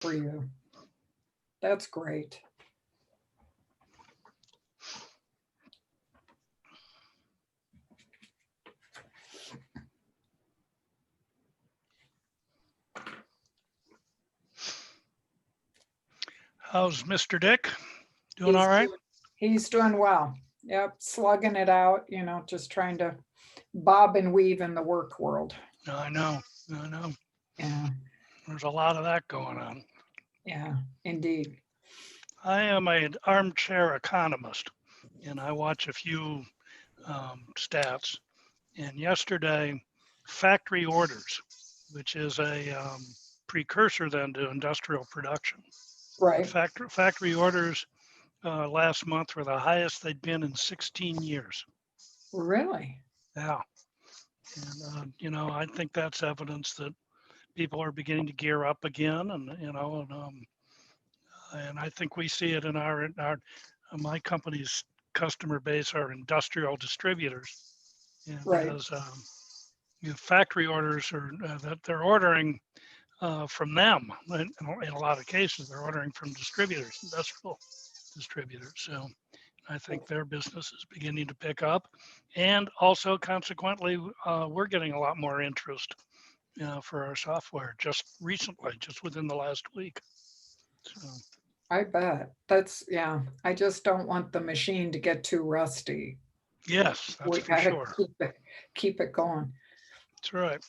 for you. That's great. How's Mr. Dick? Doing all right? He's doing well. Yep, slugging it out, just trying to bob and weave in the work world. I know. Yeah, There's a lot of that going on. yeah, indeed. I am an armchair economist, and I watch a few stats. And yesterday, factory orders, which is a precursor then to industrial production. Right. Factory orders last month were the highest they'd been in 16 years. Really? Yeah. And, I think that's evidence that people are beginning to gear up again. And I think we see it in my company's customer base are industrial distributors. And Right. as factory orders are that they're ordering from them. In a lot of cases, they're ordering from distributors, industrial distributors. So I think their business is beginning to pick up. And also, consequently, we're getting a lot more interest for our software just recently, just within the last week. So, I bet. Yeah. I just don't want the machine to get too rusty. yes, that's We for gotta sure. keep it going. That's right.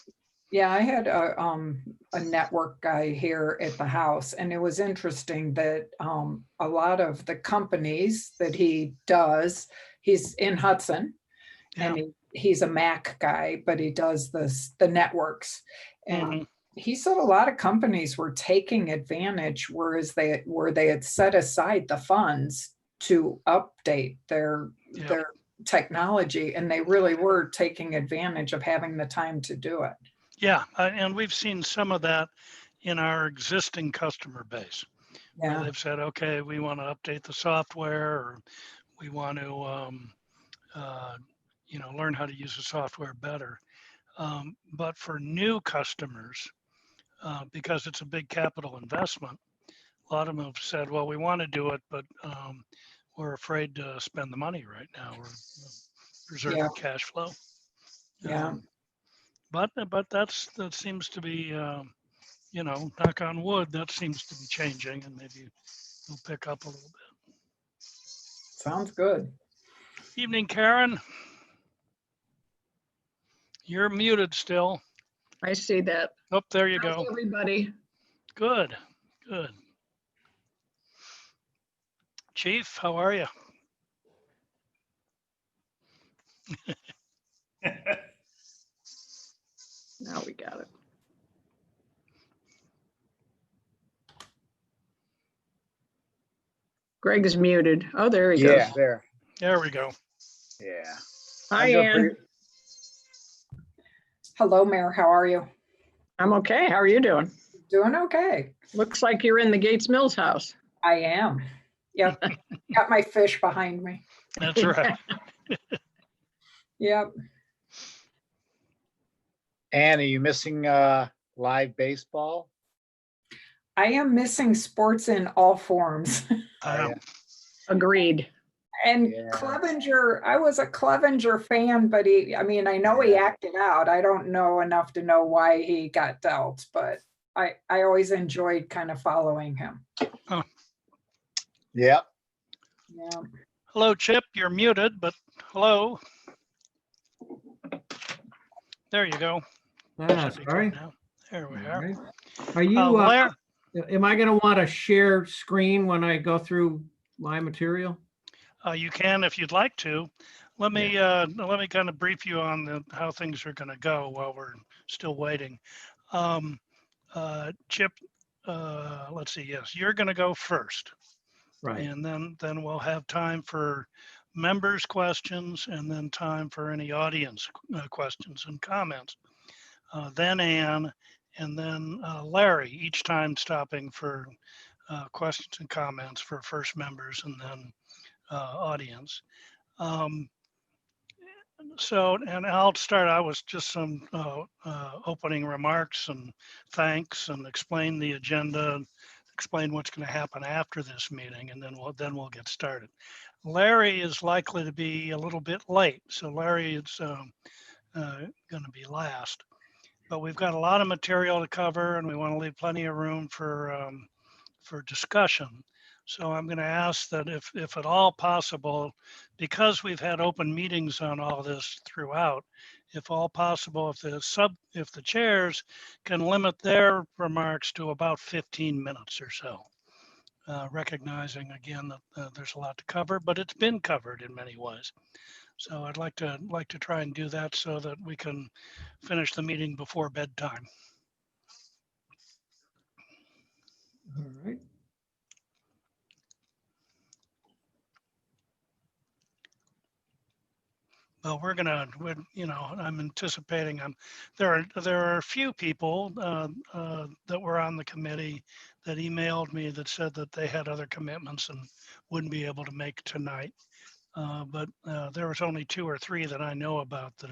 Yeah, I had a network guy here at the house, and it was interesting that a lot of the companies that he does, he's in Hudson, Yeah. and he's a Mac guy, but he does the networks. And he said a lot of companies were taking advantage, where they had set aside the funds to update their technology, and they really were taking advantage of having the time to do it. Yeah, and we've seen some of that in our existing customer base, where they've said, okay, we want to update the software, or we want to, learn how to use the software better. But for new customers, because it's a big capital investment, a lot of them have said, well, we want to do it, but we're afraid to spend the money right now. We're preserving cash flow. Yeah. But that seems to be, knock on wood, that seems to be changing, and maybe we'll pick up a little bit. Sounds good. Evening, Karen. You're muted still. I see that. Oh, there you How's go. everybody? Good. Chief, how are you? Now we got it. Greg is muted. Oh, there he goes. Yeah, There we go. Yeah. Hi, Ann. Hello, Mayor. How are you? I'm okay. How are you doing? Doing okay. Looks like you're in the Gates Mills house. I am. Yep. Got my fish behind me. That's right. Yep. Ann, are you missing live baseball? I am missing sports in all forms. Agreed. And Clevenger, I was a Clevenger fan, but I know he acted out. I don't know enough to know why he got dealt, but I always enjoyed kind of following him. Oh. Yep. Yeah. Hello, Chip. You're muted, but hello. There you go. Sorry. There we are. Right. Are you? Am I going to want to share screen when I go through my material? You can if you'd like to. Let me kind of brief you on how things are going to go while we're still waiting. Chip, let's see. Yes, you're going to go first. Right. And then we'll have time for members' questions, and then time for any audience questions and comments. Then Ann, and then Larry, each time stopping for questions and comments for first members and then audience. And I'll start out with just some opening remarks and thanks, and explain the agenda explain what's going to happen after this meeting, and then we'll get started. Larry is likely to be a little bit late, so Larry is going to be last. But we've got a lot of material to cover, and we want to leave plenty of room for discussion. So I'm going to ask that if at all possible, because we've had open meetings on all this throughout, if all possible, if the chairs can limit their remarks to about 15 minutes or so, recognizing again that there's a lot to cover, but it's been covered in many ways. So I'd like to try and do that so that we can finish the meeting before bedtime. All right. Well, I'm anticipating there are a few people that were on the committee that emailed me that said that they had other commitments and wouldn't be able to make tonight. But there was only 2 or 3 that I know about that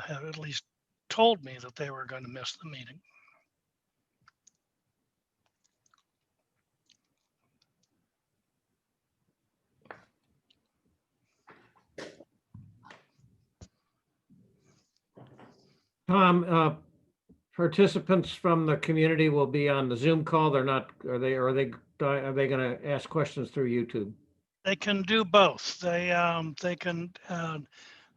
have at least told me that they were going to miss the meeting. Tom, participants from the community will be on the Zoom call. They're not, are they going to ask questions through YouTube? They can do both. They can.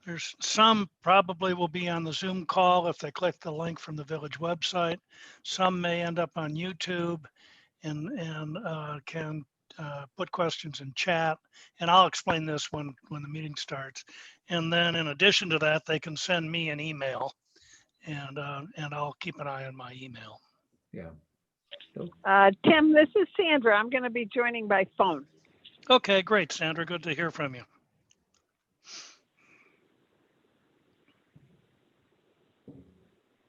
There's some probably will be on the Zoom call if they click the link from the village website. Some may end up on YouTube and can put questions in chat. And I'll explain this when the meeting starts. And then in addition to that, they can send me an email, and I'll keep an eye on my email. Yeah. Tim, this is Sandra. I'm going to be joining by phone. Okay, great, Sandra. Good to hear from you.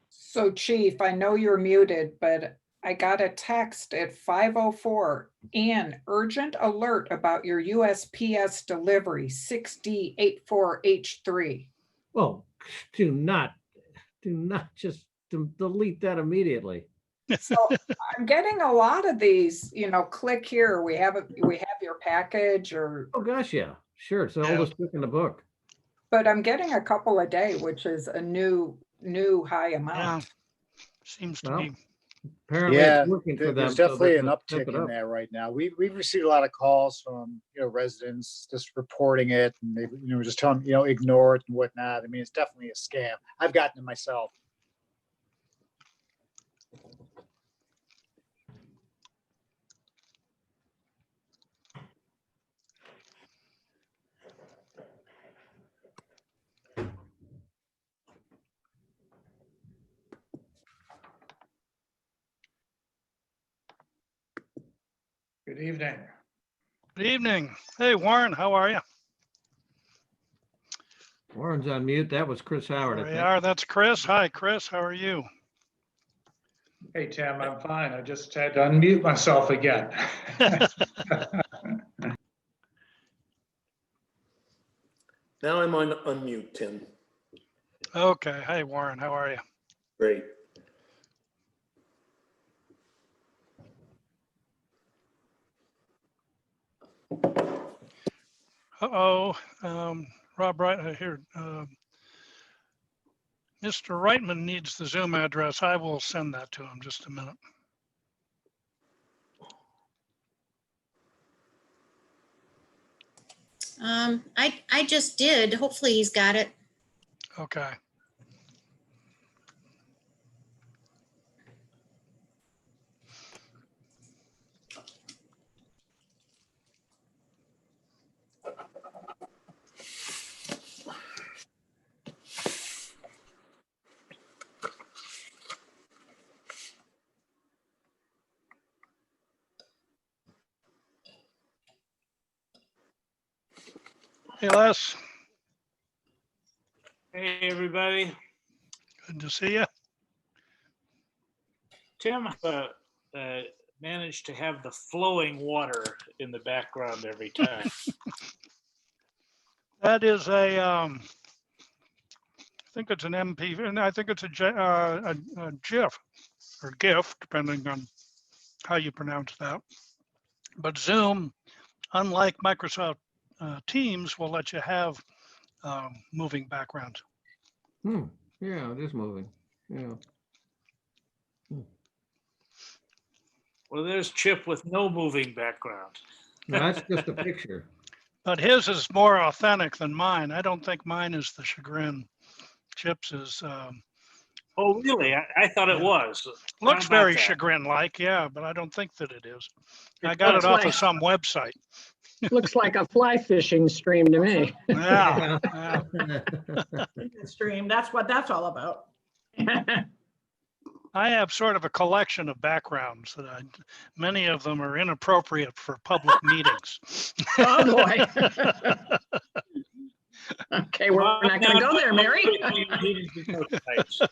So Chief, I know you're muted, but I got a text at 5:04. Ann, urgent alert about your USPS delivery 6D84H3. Well, do not just delete that immediately. So I'm getting a lot of these, click here, we have your package, or, Oh, gosh, yeah, sure. It's the oldest book in the book. but I'm getting a couple a day, which is a new high amount. Seems to Well, be. apparently Yeah, it's working for them. there's so definitely they're an gonna step uptick it in up. there right now. We've received a lot of calls from, residents just reporting it, and they, just telling, ignore it and whatnot. I mean, it's definitely a scam. I've gotten it myself. Good evening. Good evening. Hey, Warren, how are you? Warren's on mute. That was Chris Howard, I There think. you are. That's Chris. Hi, Chris. How are you? Hey, Tim, I'm fine. I just had to unmute myself again. Now I'm on unmute, Tim. Okay. Hey, Warren, how are you? Great. Uh-oh. Rob Wright here. Mr. Reitman needs the Zoom address. I will send that to him just a minute. I just did. Hopefully he's got it. Okay. Hey, Les. Hey, everybody. Good to see you. Tim managed to have the flowing water in the background every time. That is I think it's an MP, and I think it's a GIF or GIF, depending on how you pronounce that. But Zoom, unlike Microsoft Teams, will let you have moving backgrounds. Yeah, it is moving. Yeah. Well, there's Chip with no moving background. No, that's just a picture. But his is more authentic than mine. I don't think mine is the chagrin. Chip's is Oh, really? I thought it Yeah. was. looks How about very that? chagrin-like, yeah, but I don't think that it is. I It got looks it off like- of some website. Looks like a fly fishing stream to me. Yeah, yeah. Stream, that's what that's all about. I have sort of a collection of backgrounds that many of them are inappropriate for public meetings. Oh, boy. Okay, we're not going to go there, Mary.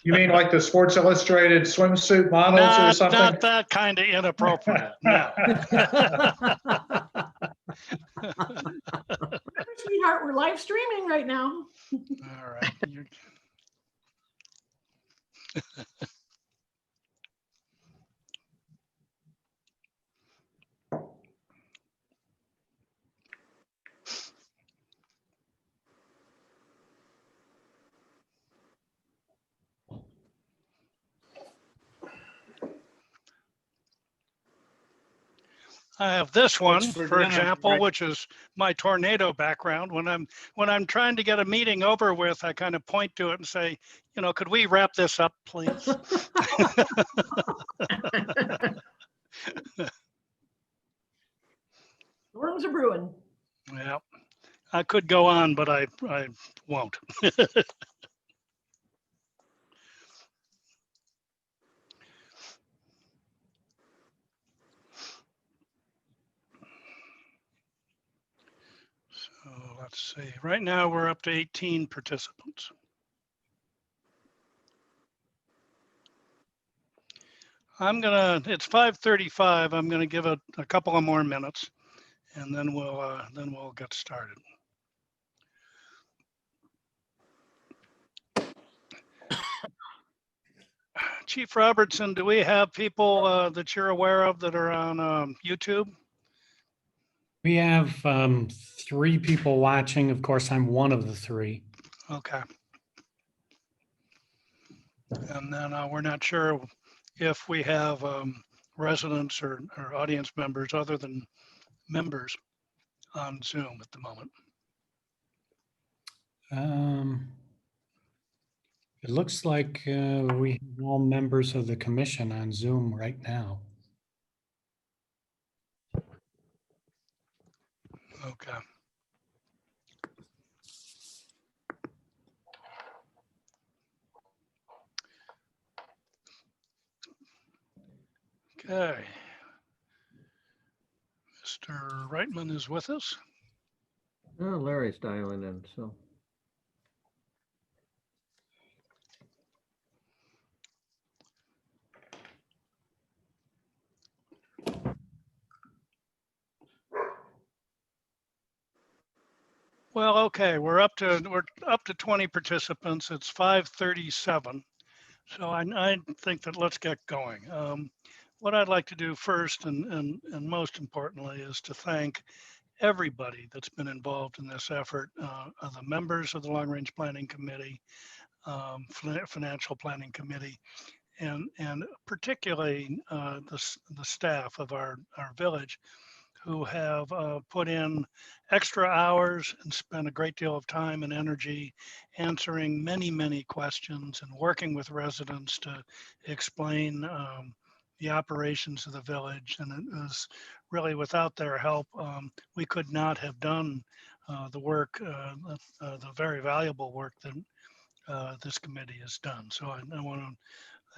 You mean like the Sports Illustrated swimsuit models or something? Not that kind of inappropriate, no. Sweetheart, we're live streaming right now. All right. I have this one, for for dinner, example, right? which is my tornado background. When I'm trying to get a meeting over with, I kind of point to it and say, could we wrap this up, please? Storms are brewing. Yeah, I could go on, but I won't. So let's see. Right now we're up to 18 participants. It's 5:35. I'm gonna give it a couple of more minutes, and then we'll get started. Chief Robertson, do we have people that you're aware of that are on YouTube? We have 3 people watching. Of course, I'm one of the 3. Okay. And then we're not sure if we have residents or audience members other than members on Zoom at the moment. It looks like we have all members of the commission on Zoom right now. Okay. Okay. Mr. Reitman is with us. Oh, Larry's dialing in, so. Well, okay, we're up to 20 participants. It's 5:37. So I think that let's get going. What I'd like to do first and most importantly is to thank everybody that's been involved in this effort, the members of the Long Range Planning Committee, Financial Planning Committee, and particularly the staff of our village who have put in extra hours and spent a great deal of time and energy answering many questions and working with residents to explain the operations of the village. And it was really without their help, we could not have done the work, the very valuable work that this committee has done. So I want to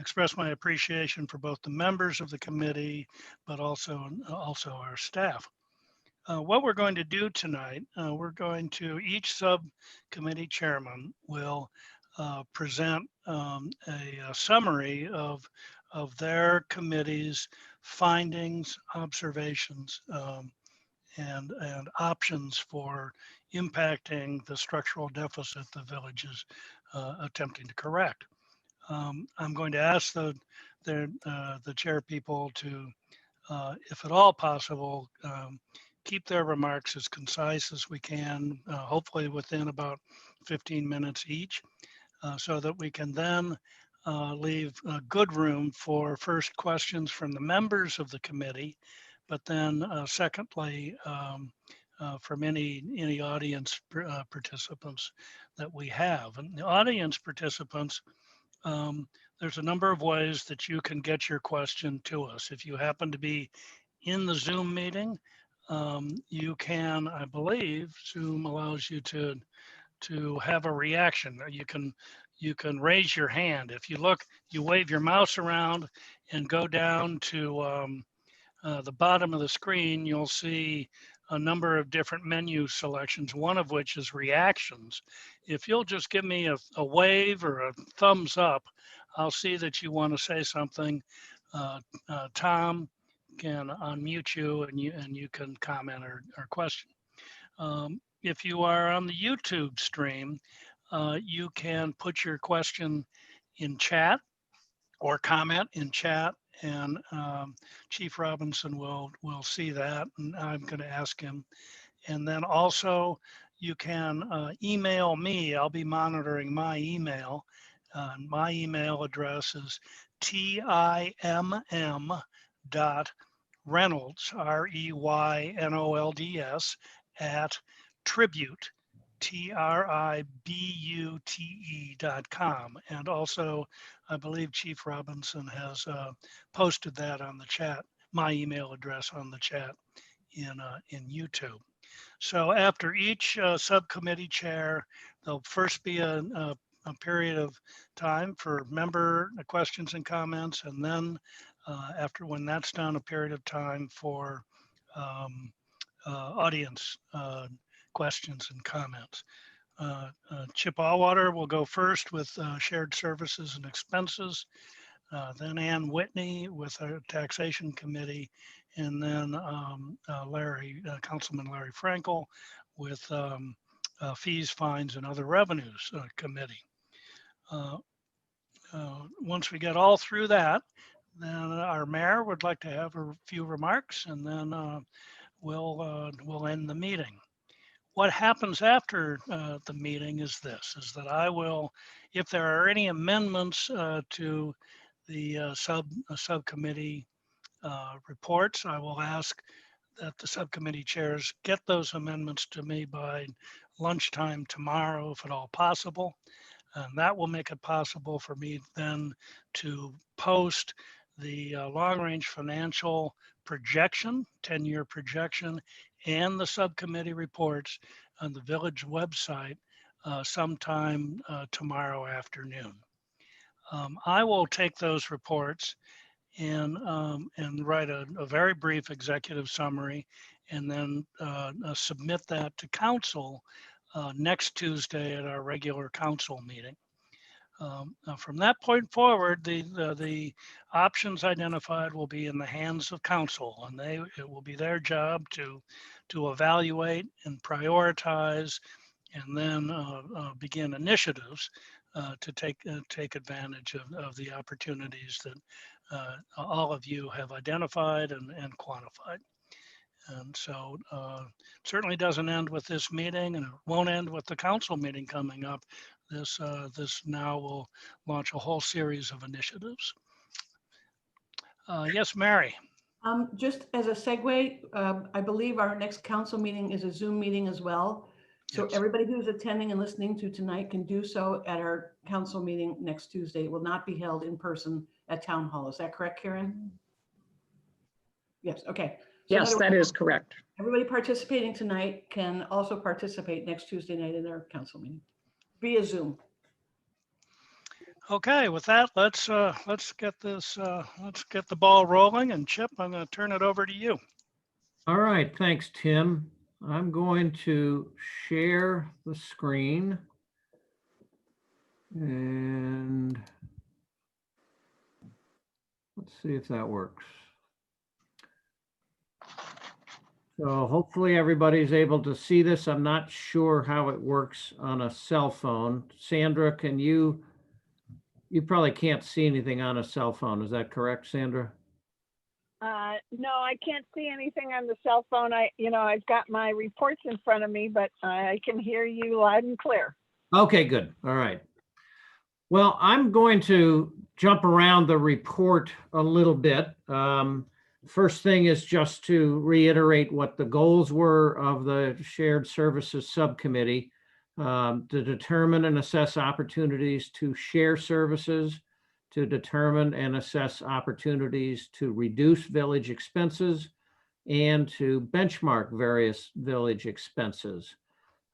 express my appreciation for both the members of the committee, but also our staff. What we're going to do tonight, each subcommittee chairman will present a summary of their committee's findings, observations, and options for impacting the structural deficit the village is attempting to correct. I'm going to ask the chair people to if at all possible, keep their remarks as concise as we can, hopefully within about 15 minutes each, so that we can then leave good room for first questions from the members of the committee, but then secondly, from any audience participants that we have. And the audience participants, there's a number of ways that you can get your question to us. If you happen to be in the Zoom meeting, you can, I believe, Zoom allows you to have a reaction. You can raise your hand. If you look, you wave your mouse around and go down to the bottom of the screen, you'll see a number of different menu selections, one of which is reactions. If you'll just give me a wave or a thumbs up, I'll see that you want to say something. Tom can unmute you and you can comment or question. If you are on the YouTube stream, you can put your question in chat or comment in chat, and Chief Robinson will see that, and I'm going to ask him. And then also you can email me. I'll be monitoring my email. My email address is timm.reynolds, REYNOLDS, at tribute, TRIBUTE.com. And also, I believe Chief Robinson has posted that on the chat, my email address on the chat in YouTube. So after each subcommittee chair, there'll first be a period of time for member questions and comments, and then after when that's done, a period of time for audience questions and comments. Chip Allwater will go first with shared services and expenses, then Ann Whitney with our taxation committee, and then Councilman Larry Frankel with fees, fines, and other revenues committee. Once we get all through that, then our mayor would like to have a few remarks, and then we'll end the meeting. What happens after the meeting is this, is that I will, if there are any amendments to the subcommittee reports, I will ask that the subcommittee chairs get those amendments to me by lunchtime tomorrow, if at all possible. And that will make it possible for me then to post the long-range financial projection, 10-year projection, and the subcommittee reports on the village website sometime tomorrow afternoon. I will take those reports and write a very brief executive summary, and then submit that to council next Tuesday at our regular council meeting. From that point forward, the options identified will be in the hands of council, and it will be their job to evaluate and prioritize, and then begin initiatives to take advantage of the opportunities that all of you have identified and quantified. And so certainly doesn't end with this meeting, and it won't end with the council meeting coming up. This now will launch a whole series of initiatives. Yes, Mary. Just as a segue, I believe our next council meeting is a Zoom meeting as well. So Yes. everybody who's attending and listening to tonight can do so at our council meeting next Tuesday. It will not be held in person at Town Hall. Is that correct, Karen? Yes, okay. So Yes, that is correct. everybody participating tonight can also participate next Tuesday night in our council meeting via Zoom. Okay, with that, let's get the ball rolling. And Chip, I'm going to turn it over to you. All right, thanks, Tim. I'm going to share the screen. And let's see if that works. So hopefully everybody's able to see this. I'm not sure how it works on a cell phone. Sandra, can you probably can't see anything on a cell phone. Is that correct, Sandra? No, I can't see anything on the cell phone. I've got my reports in front of me, but I can hear you loud and clear. Okay, good. All right. Well, I'm going to jump around the report a little bit. First thing is just to reiterate what the goals were of the Shared Services Subcommittee, to determine and assess opportunities to share services, to determine and assess opportunities to reduce village expenses, and to benchmark various village expenses.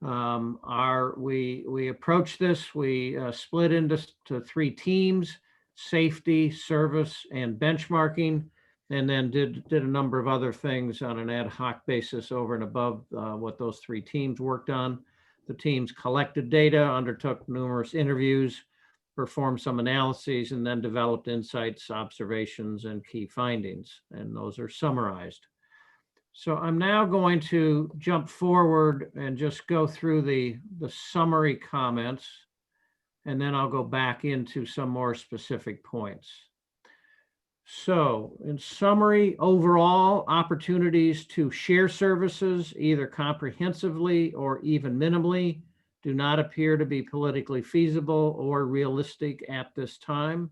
We approached this, we split into three teams: safety, service, and benchmarking, and then did a number of other things on an ad hoc basis over and above what those three teams worked on. The teams collected data, undertook numerous interviews, performed some analyses, and then developed insights, observations, and key findings, and those are summarized. So I'm now going to jump forward and just go through the summary comments, and then I'll go back into some more specific points. So in summary, overall, opportunities to share services, either comprehensively or even minimally, do not appear to be politically feasible or realistic at this time.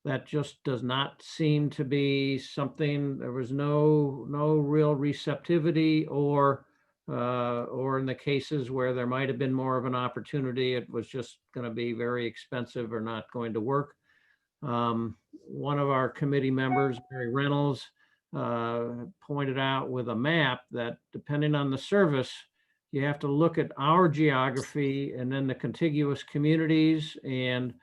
That just does not seem to be something. There was no real receptivity, or in the cases where there might have been more of an opportunity, it was just going to be very expensive or not going to work. One of our committee members, Mary Reynolds, pointed out with a map that depending on the service, you have to look at our geography and then the contiguous communities and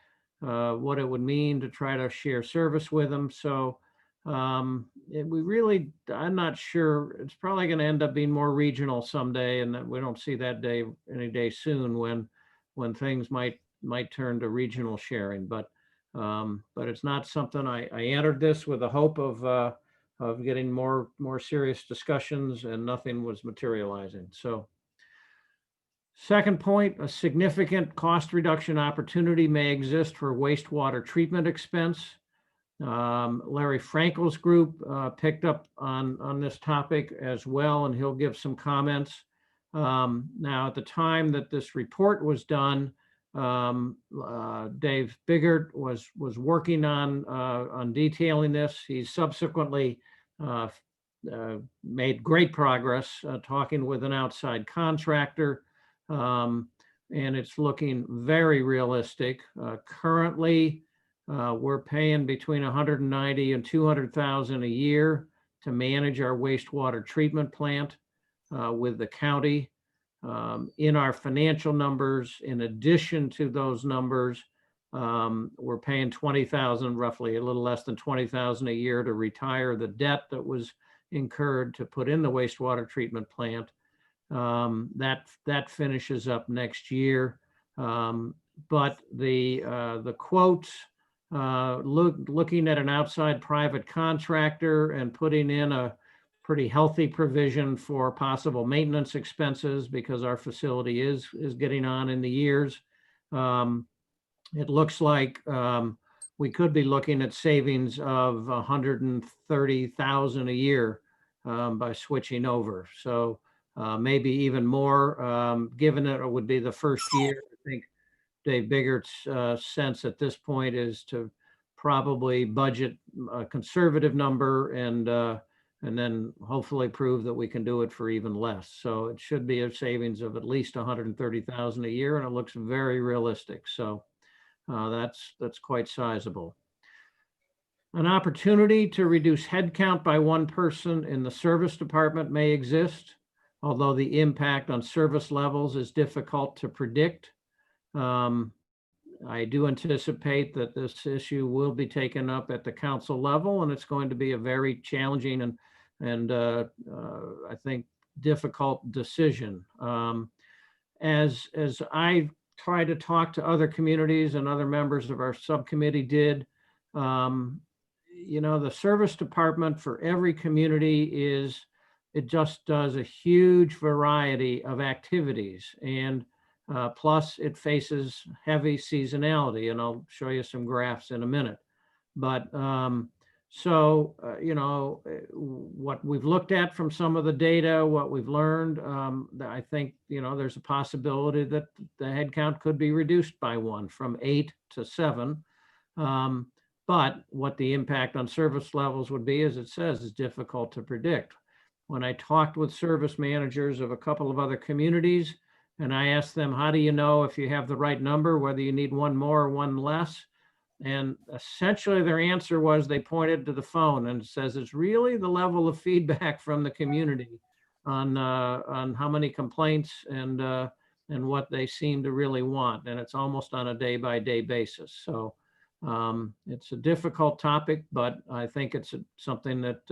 what it would mean to try to share service with them. So I'm not sure. It's probably going to end up being more regional someday, and that we don't see that day any day soon when things might turn to regional sharing. But it's not something I entered this with the hope of getting more serious discussions, and nothing was materializing. So. Second point, a significant cost reduction opportunity may exist for wastewater treatment expense. Larry Frankel's group picked up on this topic as well, and he'll give some comments. Now, at the time that this report was done, Dave Biggert was working on detailing this. He's subsequently made great progress talking with an outside contractor. And it's looking very realistic. Currently, we're paying between 190 and 200,000 a year to manage our wastewater treatment plant with the county. In our financial numbers, in addition to those numbers, we're paying 20,000, roughly a little less than 20,000 a year to retire the debt that was incurred to put in the wastewater treatment plant. That finishes up next year. But the quotes, looking at an outside private contractor and putting in a pretty healthy provision for possible maintenance expenses, because our facility is getting on in the years. It looks like we could be looking at savings of 130,000 a year by switching over. So maybe even more, given that it would be the first year. I think Dave Biggert's sense at this point is to probably budget a conservative number and then hopefully prove that we can do it for even less. So it should be a savings of at least 130,000 a year, and it looks very realistic. So that's quite sizable. An opportunity to reduce headcount by one person in the service department may exist, although the impact on service levels is difficult to predict. I do anticipate that this issue will be taken up at the council level, and it's going to be a very challenging and I think difficult decision. As I try to talk to other communities and other members of our subcommittee did, the service department for every community it just does a huge variety of activities, and plus it faces heavy seasonality, and I'll show you some graphs in a minute. But So, what we've looked at from some of the data, what we've learned, I think, there's a possibility that the headcount could be reduced by 1 from 8 to 7. But what the impact on service levels would be, as it says, is difficult to predict. When I talked with service managers of a couple of other communities, and I asked them, how do you know if you have the right number, whether you need 1 more or 1 less? And essentially their answer was they pointed to the phone and says it's really the level of feedback from the community on how many complaints and what they seem to really want. And it's almost on a day-by-day basis. So it's a difficult topic, but I think it's something that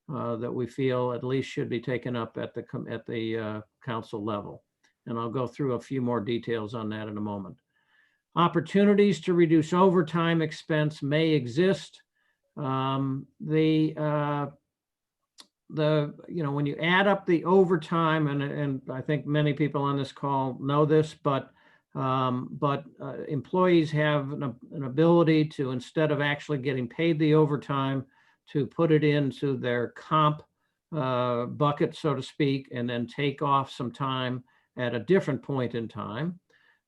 that we feel at least should be taken up at the council level. And I'll go through a few more details on that in a moment. Opportunities to reduce overtime expense may exist. When you add up the overtime, and I think many people on this call know this, but employees have an ability to, instead of actually getting paid the overtime, to put it into their comp bucket, so to speak, and then take off some time at a different point in time.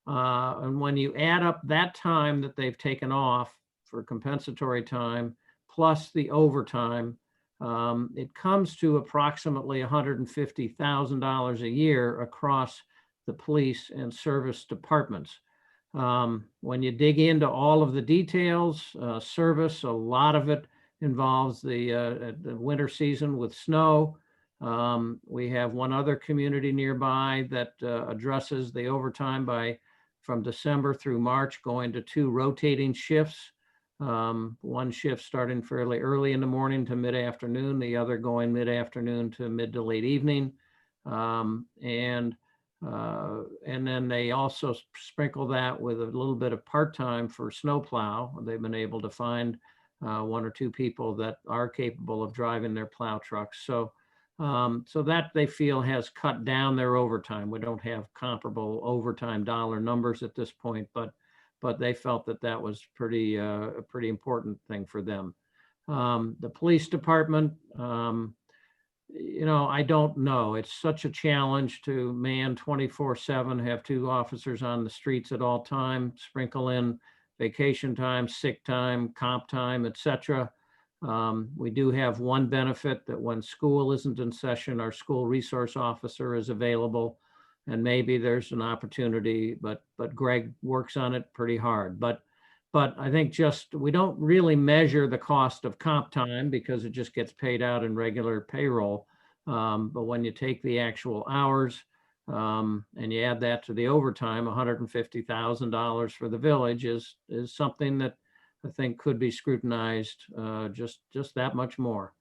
And when you add up that time that they've taken off for compensatory time, plus the overtime, it comes to approximately $150,000 a year across the police and service departments. When you dig into all of the details, service, a lot of it involves the winter season with snow. We have one other community nearby that addresses the overtime from December through March, going to 2 rotating shifts. One shift starting fairly early in the morning to mid-afternoon, the other going mid-afternoon to mid to late evening. And then they also sprinkle that with a little bit of part-time for snowplow. They've been able to find 1 or 2 people that are capable of driving their plow trucks. So that they feel has cut down their overtime. We don't have comparable overtime dollar numbers at this point, but they felt that was a pretty important thing for them. The police department, I don't know. It's such a challenge to man 24/7, have 2 officers on the streets at all times, sprinkle in vacation time, sick time, comp time, etc. We do have one benefit that when school isn't in session, our school resource officer is available, and maybe there's an opportunity, but Greg works on it pretty hard. But I think we don't really measure the cost of comp time because it just gets paid out in regular payroll. But when you take the actual hours and you add that to the overtime, $150,000 for the village is something that I think could be scrutinized just that much more.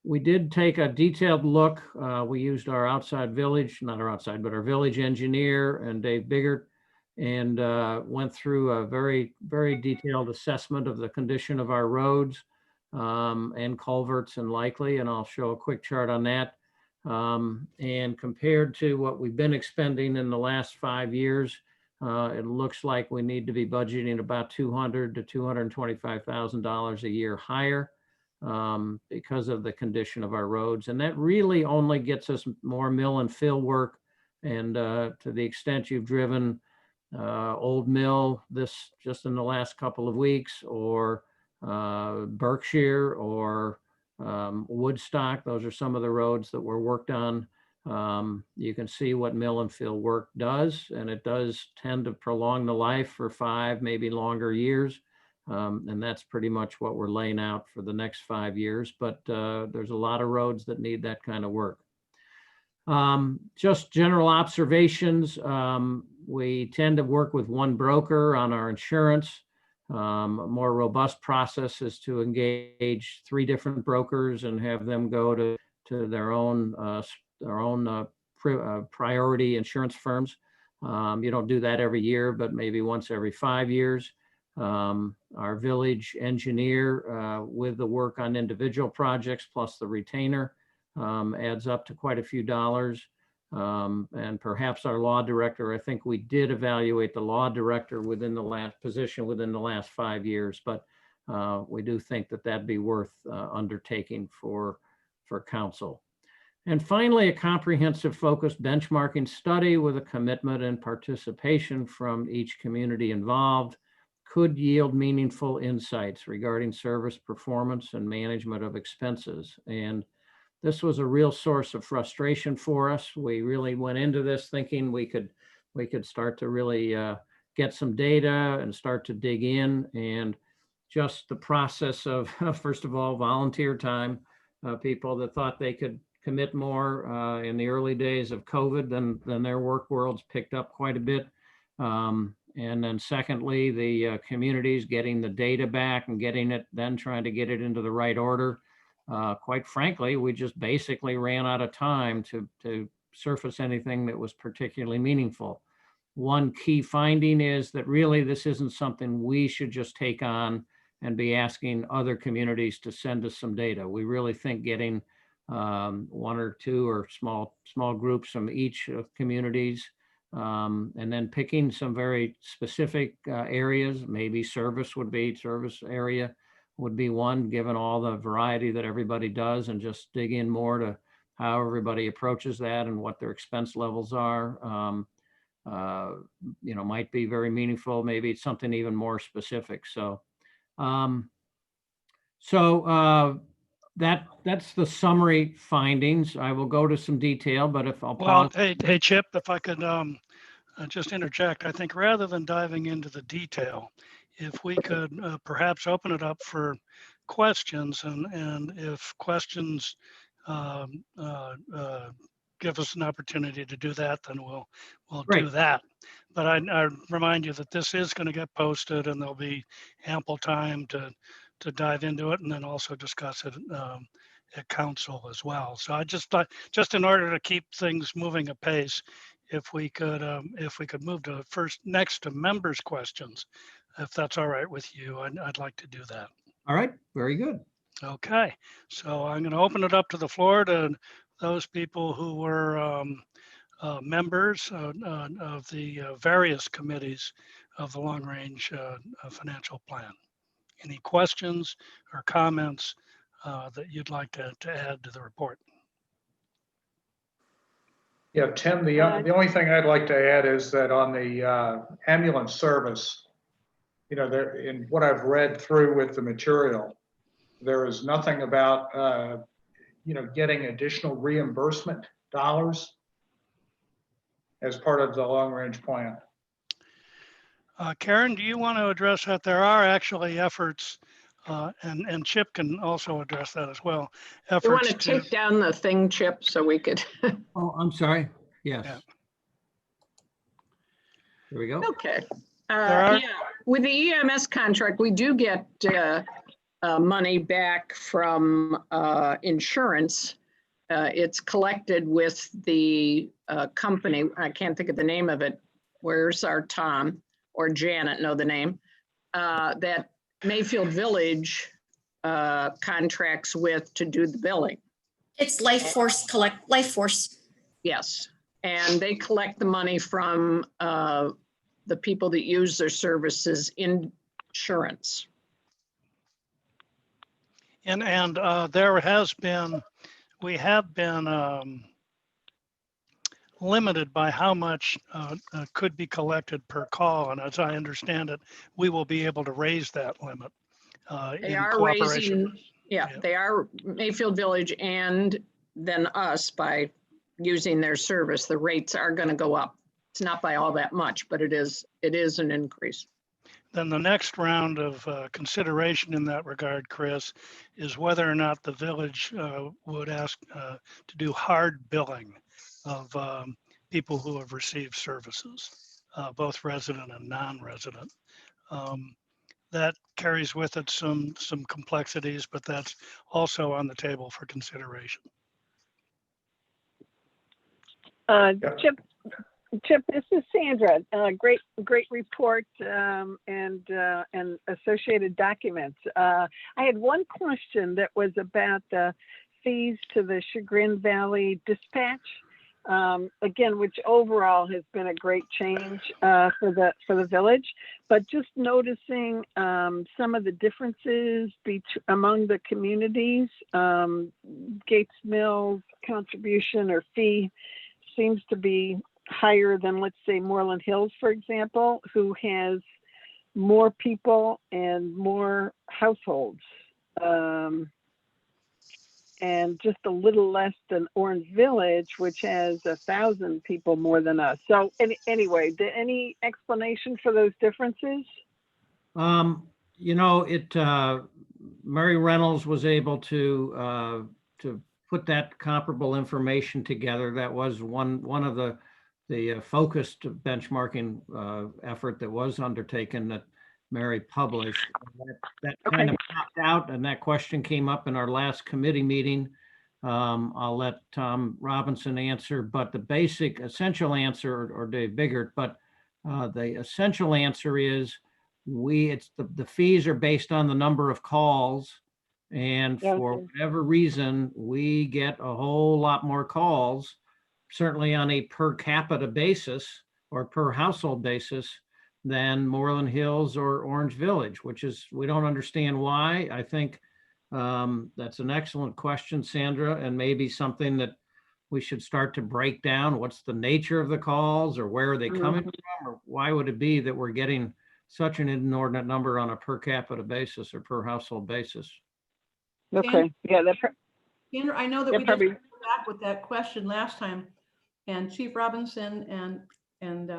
We did take a detailed look. We used our our village engineer and Dave Biggert, and went through a very, very detailed assessment of the condition of our roads and culverts and likely, and I'll show a quick chart on that. And compared to what we've been expending in the last 5 years, it looks like we need to be budgeting about $200,000 to $225,000 a year higher because of the condition of our roads. And that really only gets us more mill and fill work. And to the extent you've driven Old Mill just in the last couple of weeks, or Berkshire or Woodstock, those are some of the roads that were worked on. You can see what mill and fill work does, and it does tend to prolong the life for 5, maybe longer years. And that's pretty much what we're laying out for the next 5 years. But there's a lot of roads that need that kind of work. Just general observations. We tend to work with one broker on our insurance. A more robust process is to engage 3 different brokers and have them go to their own priority insurance firms. You don't do that every year, but maybe once every 5 years. Our village engineer with the work on individual projects plus the retainer adds up to quite a few dollars. And perhaps our law director, I think we did evaluate the law director within the last 5 years, but we do think that that'd be worth undertaking for council. And finally, a comprehensive focused benchmarking study with a commitment and participation from each community involved could yield meaningful insights regarding service performance and management of expenses. And this was a real source of frustration for us. We really went into this thinking we could start to really get some data and start to dig in, and just the process of, first of all, volunteer time, people that thought they could commit more in the early days of COVID, then their work worlds picked up quite a bit. And then secondly, the communities getting the data back and getting it, then trying to get it into the right order. Quite frankly, we just basically ran out of time to surface anything that was particularly meaningful. One key finding is that really this isn't something we should just take on and be asking other communities to send us some data. We really think getting one or two or small groups from each of communities, and then picking some very specific areas, maybe service area would be one, given all the variety that everybody does, and just dig in more to how everybody approaches that and what their expense levels are. Might be very meaningful. Maybe it's something even more specific. That's the summary findings. I will go to some detail, but if I'll pause. Well, hey, Chip, if I could just interject, I think rather than diving into the detail, if we could perhaps open it up for questions, and if questions give us an opportunity to do that, then we'll do that. But I remind you that this is going to get posted, and there'll be ample time to dive into it, and then also discuss it at council as well. So I just thought, just in order to keep things moving apace, if we could move to next to members' questions, if that's all right with you, I'd like to do that. All right, very good. Okay, so I'm going to open it up to the floor to those people who were members of the various committees of the Long Range Financial Plan. Any questions or comments that you'd like to add to the report? Yeah, Tim, the only thing I'd like to add is that on the ambulance service, there, in what I've read through with the material, there is nothing about getting additional reimbursement dollars as part of the long range plan. Karen, do you want to address that? There are actually efforts, and Chip can also address that as well. You want to take down the thing, Chip, so we could. Oh, I'm sorry. Yes. Yeah. There we go. Okay. Yeah, with the EMS contract, we do get money back from insurance. It's collected with the company. I can't think of the name of it. Where's our Tom or Janet know the name? That Mayfield Village contracts with to do the billing. It's Life Force. Yes, and they collect the money from the people that use their services insurance. And there has been, we have been limited by how much could be collected per call. And as I understand it, we will be able to raise that limit They in are cooperation. raising, they are Mayfield Village and then us by using their service. The rates are going to go up. It's not by all that much, but it is an increase. Then the next round of consideration in that regard, Chris, is whether or not the village would ask to do hard billing of people who have received services, both resident and non-resident. That carries with it some complexities, but that's also on the table for consideration. Chip, this is Sandra. Great report and associated documents. I had one question that was about the fees to the Chagrin Valley Dispatch. again, which overall has been a great change for the village. But just noticing some of the differences among the communities, Gates Mills contribution or fee seems to be higher than, let's say, Moreland Hills, for example, who has more people and more households. And just a little less than Orange Village, which has 1,000 people more than us. So anyway, any explanation for those differences? You know, Murray Reynolds was able to put that comparable information together. That was one of the focused benchmarking effort that was undertaken that Mary published. That kind of popped out, and that question came up in our last committee meeting. I'll let Tom Robinson answer, but the basic essential answer, or Dave Biggert, but the essential answer is the fees are based on the number of calls, and for whatever reason, we get a whole lot more calls, certainly on a per capita basis or per household basis, than Moreland Hills or Orange Village, which is, we don't understand why. I think that's an excellent question, Sandra, and maybe something that we should start to break down. What's the nature of the calls, or where are they coming from, or why would it be that we're getting such an inordinate number on a per capita basis or per household basis? Okay, yeah, Sandra, I know that we just back with that question last time, and Chief Robinson and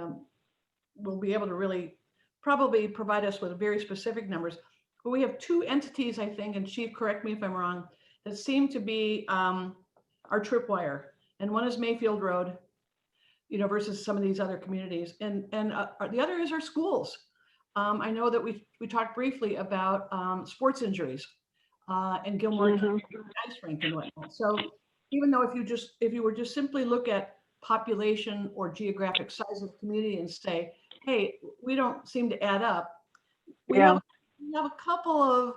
will be able to really probably provide us with very specific numbers. But we have two entities, I think, and Chief, correct me if I'm wrong, that seem to be our tripwire. And one is Mayfield Road, you know, versus some of these other communities. And the other is our schools. I know that we talked briefly about sports injuries and Gilmore ice rink and whatnot. So even though if you were just simply look at population or geographic size of the community and say, hey, we don't seem to add up, we have a couple of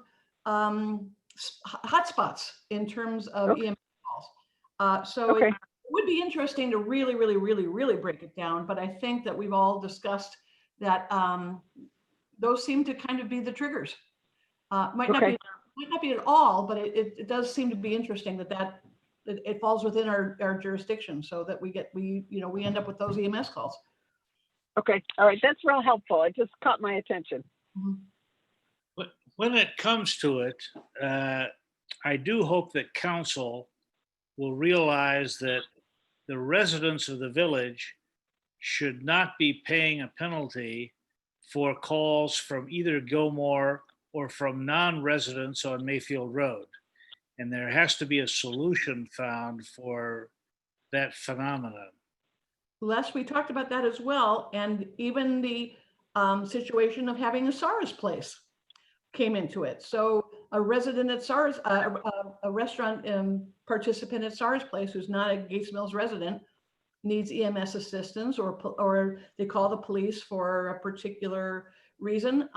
hotspots in terms of EMS calls. So it would be interesting to really break it down, but I think that we've all discussed that those seem to kind of be the triggers. Might not be at all, but it does seem to be interesting that it falls within our jurisdiction, so that we end up with those EMS calls. Okay, all right, that's real helpful. It just caught my attention. When it comes to it, I do hope that council will realize that the residents of the village should not be paying a penalty for calls from either Gilmore or from non-residents on Mayfield Road. And there has to be a solution found for that phenomenon. Les, we talked about that as well. And even the situation of having a SARS place came into it. So a resident at SARS, a restaurant participant at SARS place who's not a Gates Mills resident needs EMS assistance, or they call the police for a particular reason,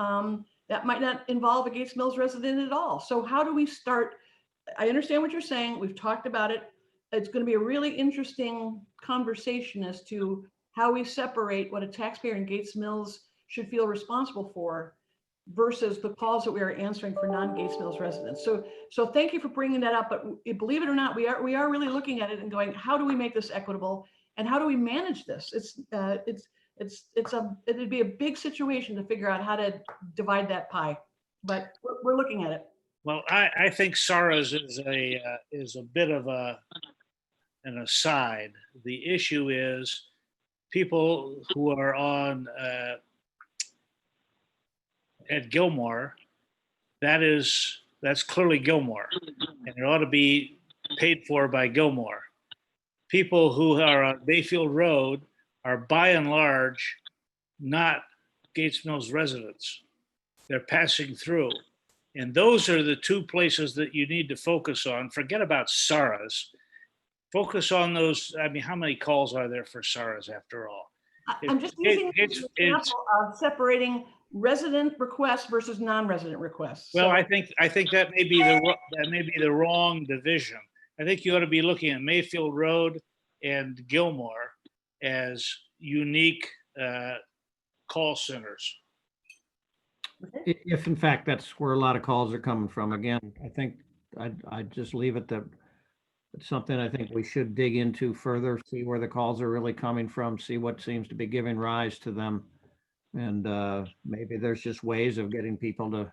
that might not involve a Gates Mills resident at all. So how do we start? I understand what you're saying. We've talked about it. It's going to be a really interesting conversation as to how we separate what a taxpayer in Gates Mills should feel responsible for versus the calls that we are answering for non-Gates Mills residents. So thank you for bringing that up. But believe it or not, we are really looking at it and going, how do we make this equitable, and how do we manage this? It'd be a big situation to figure out how to divide that pie, but we're looking at it. Well, I think SARS is a bit of an aside. The issue is people who are on at Gilmore, that's clearly Gilmore, and it ought to be paid for by Gilmore. People who are on Mayfield Road are by and large not Gates Mills residents. They're passing through. And those are the two places that you need to focus on. Forget about SARS. Focus on those. I mean, how many calls are there for SARS after all? I'm just using an example of separating resident requests versus non-resident requests. Well, I think that may be the wrong division. I think you ought to be looking at Mayfield Road and Gilmore as unique call centers. If in fact that's where a lot of calls are coming from, again, I think I'd just leave it that it's something I think we should dig into further, see where the calls are really coming from, see what seems to be giving rise to them. And maybe there's just ways of getting people to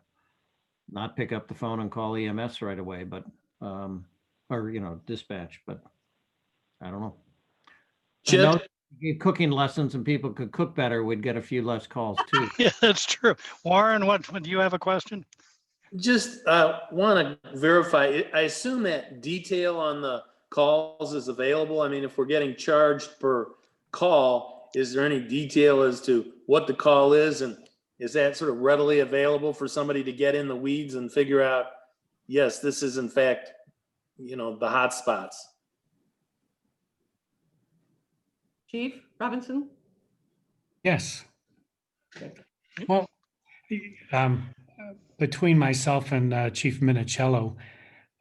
not pick up the phone and call EMS right away, but, or, dispatch, but I don't know. I know if you gave cooking lessons and people could cook better, we'd get a few less calls too. Yeah, that's true. Warren, what do you have a question? Just want to verify, I assume that detail on the calls is available. I mean, if we're getting charged per call, is there any detail as to what the call is? And is that sort of readily available for somebody to get in the weeds and figure out, yes, this is in fact, the hot spots? Chief Robinson? Yes. Well, between myself and Chief Minicello,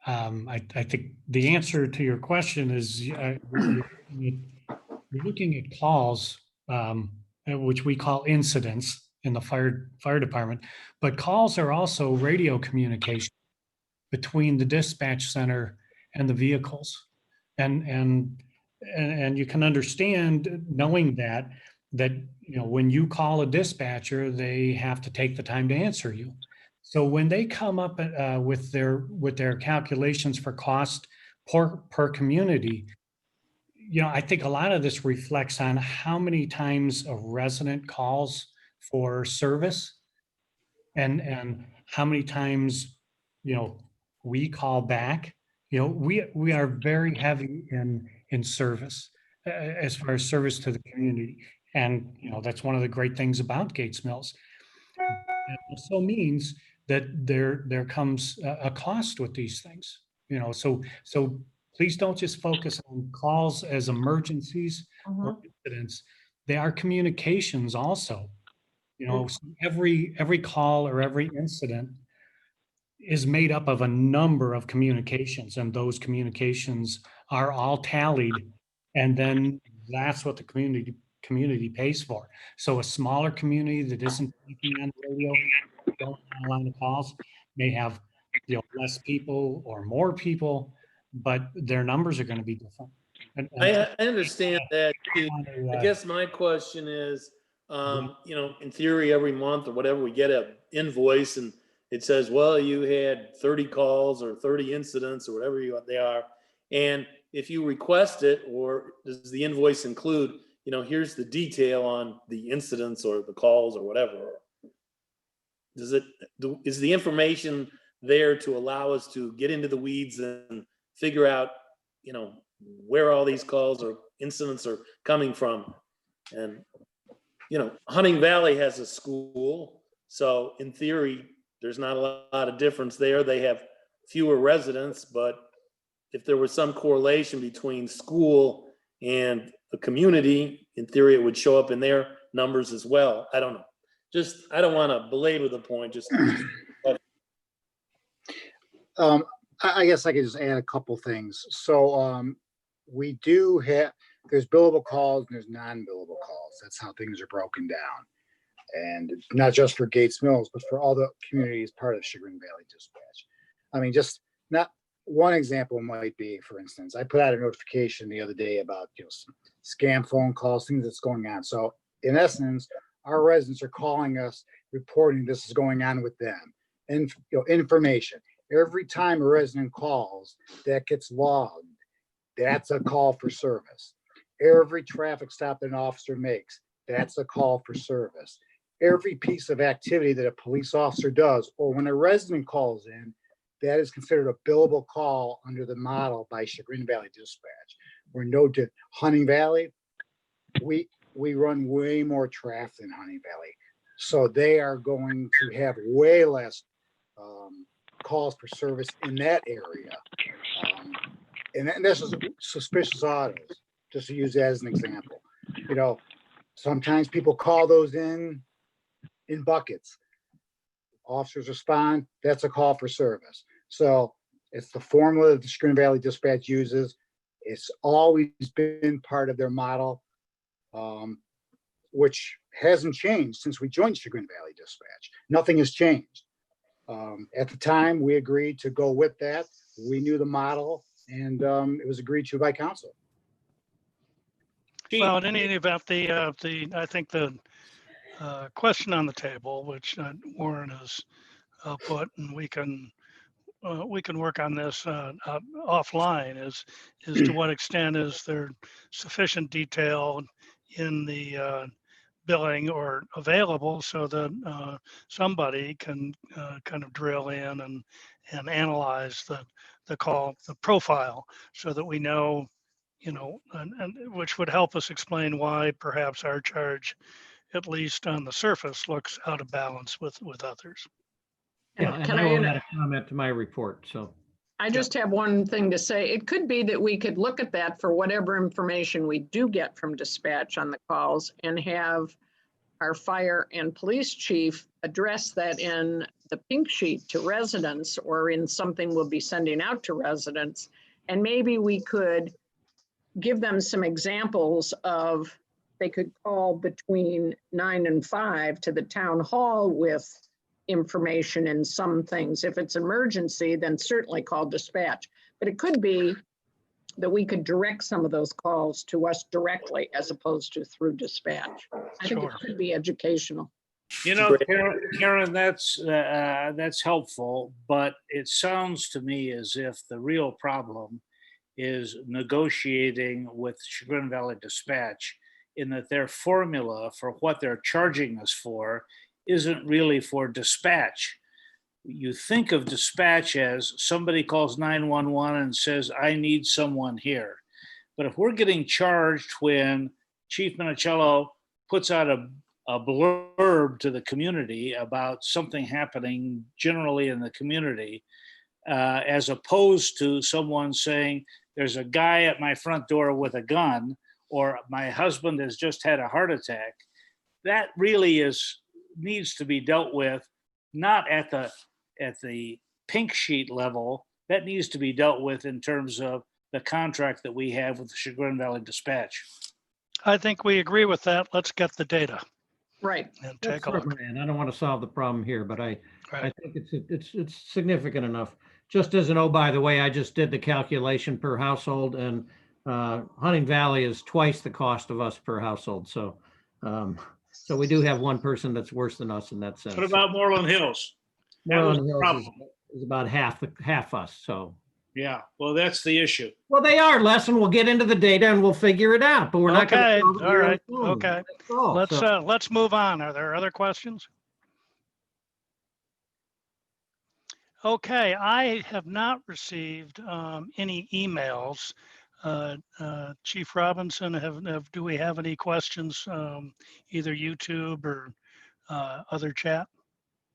I think the answer to your question is you're looking at calls, which we call incidents in the fire department, but calls are also radio communication between the dispatch center and the vehicles. And you can understand knowing that when you call a dispatcher, they have to take the time to answer you. So when they come up with their calculations for cost per community, I think a lot of this reflects on how many times a resident calls for service and how many times, we call back. We are very heavy in service as far as service to the community. And, that's one of the great things about Gates Mills. It also means that there comes a cost with these things, so please don't just focus on calls as emergencies or incidents. They are communications also. So every call or every incident is made up of a number of communications, and those communications are all tallied, and then that's what the community pays for. So a smaller community that isn't speaking on the radio, don't have a lot of calls, may have less people or more people, but their numbers are going to be different. I understand that. I guess my question is, in theory, every month or whatever, we get an invoice and it says, well, you had 30 calls or 30 incidents or whatever they are. And if you request it, or does the invoice include, here's the detail on the incidents or the calls or whatever? Is the information there to allow us to get into the weeds and figure out, where all these calls or incidents are coming from? And, Hunting Valley has a school, so in theory, there's not a lot of difference there. They have fewer residents, but if there was some correlation between school and the community, in theory, it would show up in their numbers as well. I don't know. I don't want to belabor the point. I guess I could just add a couple things. So we do have, there's billable calls and there's non-billable calls. That's how things are broken down. And not just for Gates Mills, but for all the communities part of Chagrin Valley Dispatch. I mean, just not one example might be, for instance, I put out a notification the other day about some scam phone calls, things that's going on. So in essence, our residents are calling us, reporting this is going on with them, and information. Every time a resident calls, that gets logged. That's a call for service. Every traffic stop that an officer makes, that's a call for service. Every piece of activity that a police officer does, or when a resident calls in, that is considered a billable call under the model by Chagrin Valley Dispatch. We're no different. Hunting Valley, we run way more traffic than Hunting Valley. So they are going to have way less calls for service in that area. And this is suspicious autos, just to use that as an example. Sometimes people call those in buckets. Officers respond, that's a call for service. So it's the formula that the Chagrin Valley Dispatch uses. It's always been part of their model, which hasn't changed since we joined Chagrin Valley Dispatch. Nothing has changed. At the time, we agreed to go with that. We knew the model, and it was agreed to by council. Well, in any event, I think the question on the table, which Warren has put, and we can work on this offline, is to what extent is there sufficient detail in the billing or available so that somebody can kind of drill in and analyze the call, the profile, so that we know, and which would help us explain why perhaps our charge, at least on the surface, looks out of balance with others. Yeah, and Can I will I- add a comment to my report, so. I just have one thing to say. It could be that we could look at that for whatever information we do get from dispatch on the calls and have our fire and police chief address that in the pink sheet to residents or in something we'll be sending out to residents. And maybe we could give them some examples of, they could call between 9 and 5 to the town hall with information and some things. If it's emergency, then certainly call dispatch. But it could be that we could direct some of those calls to us directly as opposed to through dispatch. I think it Sure. could be educational. Karen, that's helpful, but it sounds to me as if the real problem is negotiating with Chagrin Valley Dispatch, in that their formula for what they're charging us for isn't really for dispatch. You think of dispatch as somebody calls 911 and says, I need someone here. But if we're getting charged when Chief Minicello puts out a blurb to the community about something happening generally in the community, as opposed to someone saying, there's a guy at my front door with a gun, or my husband has just had a heart attack, that really needs to be dealt with, not at the pink sheet level. That needs to be dealt with in terms of the contract that we have with the Chagrin Valley Dispatch. I think we agree with that. Let's get the data Right. and That's take a look. where I'm at. I don't want to solve the problem here, but I Right. think it's significant enough. Just as an, oh, by the way, I just did the calculation per household, and Hunting Valley is twice the cost of us per household. So, so we do have one person that's worse than us in that sense. What about Moreland Hills? That was Moreland the Hills problem. is about half us. So. Yeah, well, that's the issue. Well, they are, Les, and we'll get into the data and we'll figure it out, but we're not going Okay, to. all right, okay. Let's move on. Are there other questions? Okay, I have not received any emails. Chief Robinson, do we have any questions, either YouTube or other chat?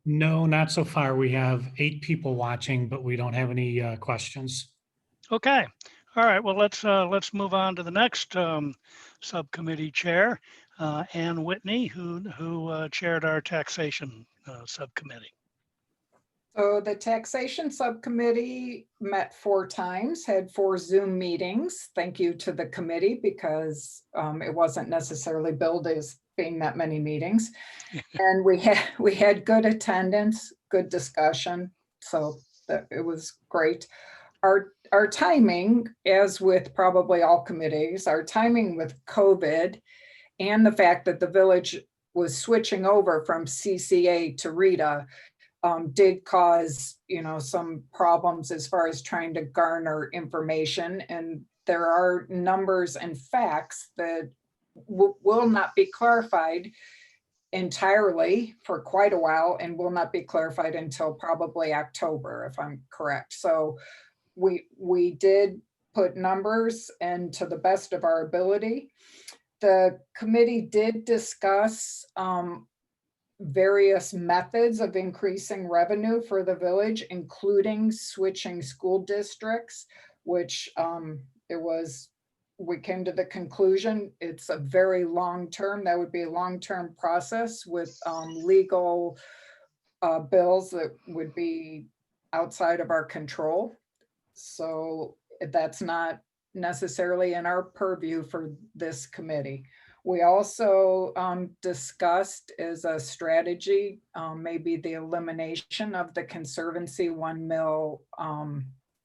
No, not so far. We have 8 people watching, but we don't have any questions. Okay, all right. Well, let's move on to the next subcommittee chair, Ann Whitney, who chaired our taxation subcommittee. So the taxation subcommittee met 4 times, had 4 Zoom meetings. Thank you to the committee, because it wasn't necessarily billed as being that many meetings. And we had good attendance, good discussion. So it was great. Our timing, as with probably all committees, our timing with COVID and the fact that the village was switching over from CCA to RETA did cause, some problems as far as trying to garner information. And there are numbers and facts that will not be clarified entirely for quite a while, and will not be clarified until probably October, if I'm correct. So we did put numbers, and to the best of our ability. The committee did discuss various methods of increasing revenue for the village, including switching school districts, which we came to the conclusion it's a very long-term, that would be a long-term process with legal bills that would be outside of our control. So that's not necessarily in our purview for this committee. We also discussed as a strategy, maybe the elimination of the Conservancy 1 mil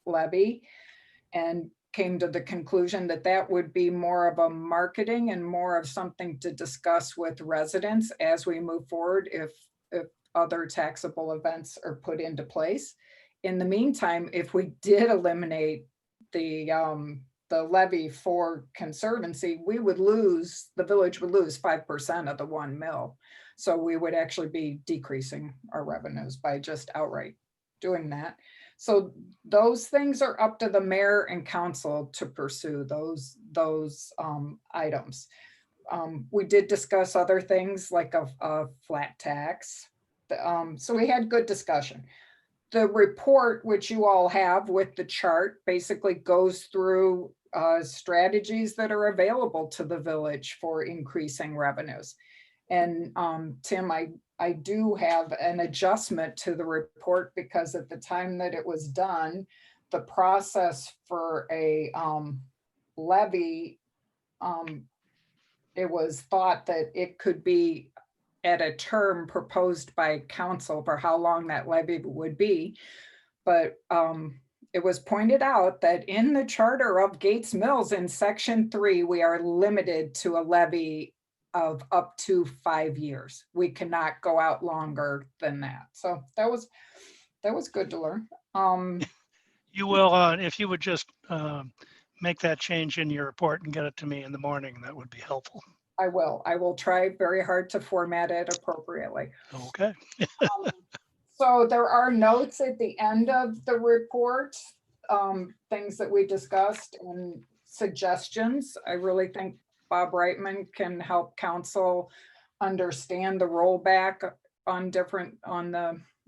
levy, and came to the conclusion that that would be more of a marketing and more of something to discuss with residents as we move forward if other taxable events are put into place. In the meantime, if we did eliminate the levy for Conservancy, the village would lose 5% of the 1 mil. So we would actually be decreasing our revenues by just outright doing that. So those things are up to the mayor and council to pursue those items. We did discuss other things like a flat tax. So we had good discussion. The report, which you all have with the chart, basically goes through strategies that are available to the village for increasing revenues. And Tim, I do have an adjustment to the report because at the time that it was done, the process for a levy, it was thought that it could be at a term proposed by council for how long that levy would be. But it was pointed out that in the charter of Gates Mills in section 3, we are limited to a levy of up to 5 years. We cannot go out longer than that. So that was good to learn. You will, if you would just make that change in your report and get it to me in the morning, that would be helpful. I will try very hard to format it appropriately. Okay. So there are notes at the end of the report, things that we discussed and suggestions. I really think Bob Reitman can help council understand the rollback on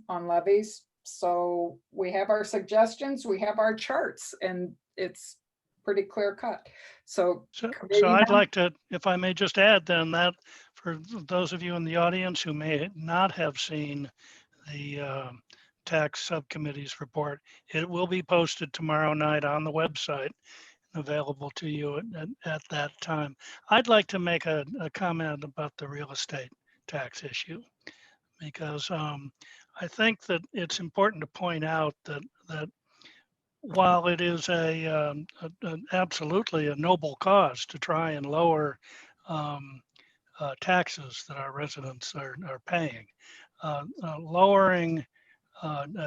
levies. So we have our suggestions, we have our charts, and it's pretty clear cut. So I'd like to, if I may just add then, that for those of you in the audience who may not have seen the tax subcommittee's report, it will be posted tomorrow night on the website, available to you at that time. I'd like to make a comment about the real estate tax issue, because I think that it's important to point out that while it is absolutely a noble cause to try and lower taxes that our residents are paying,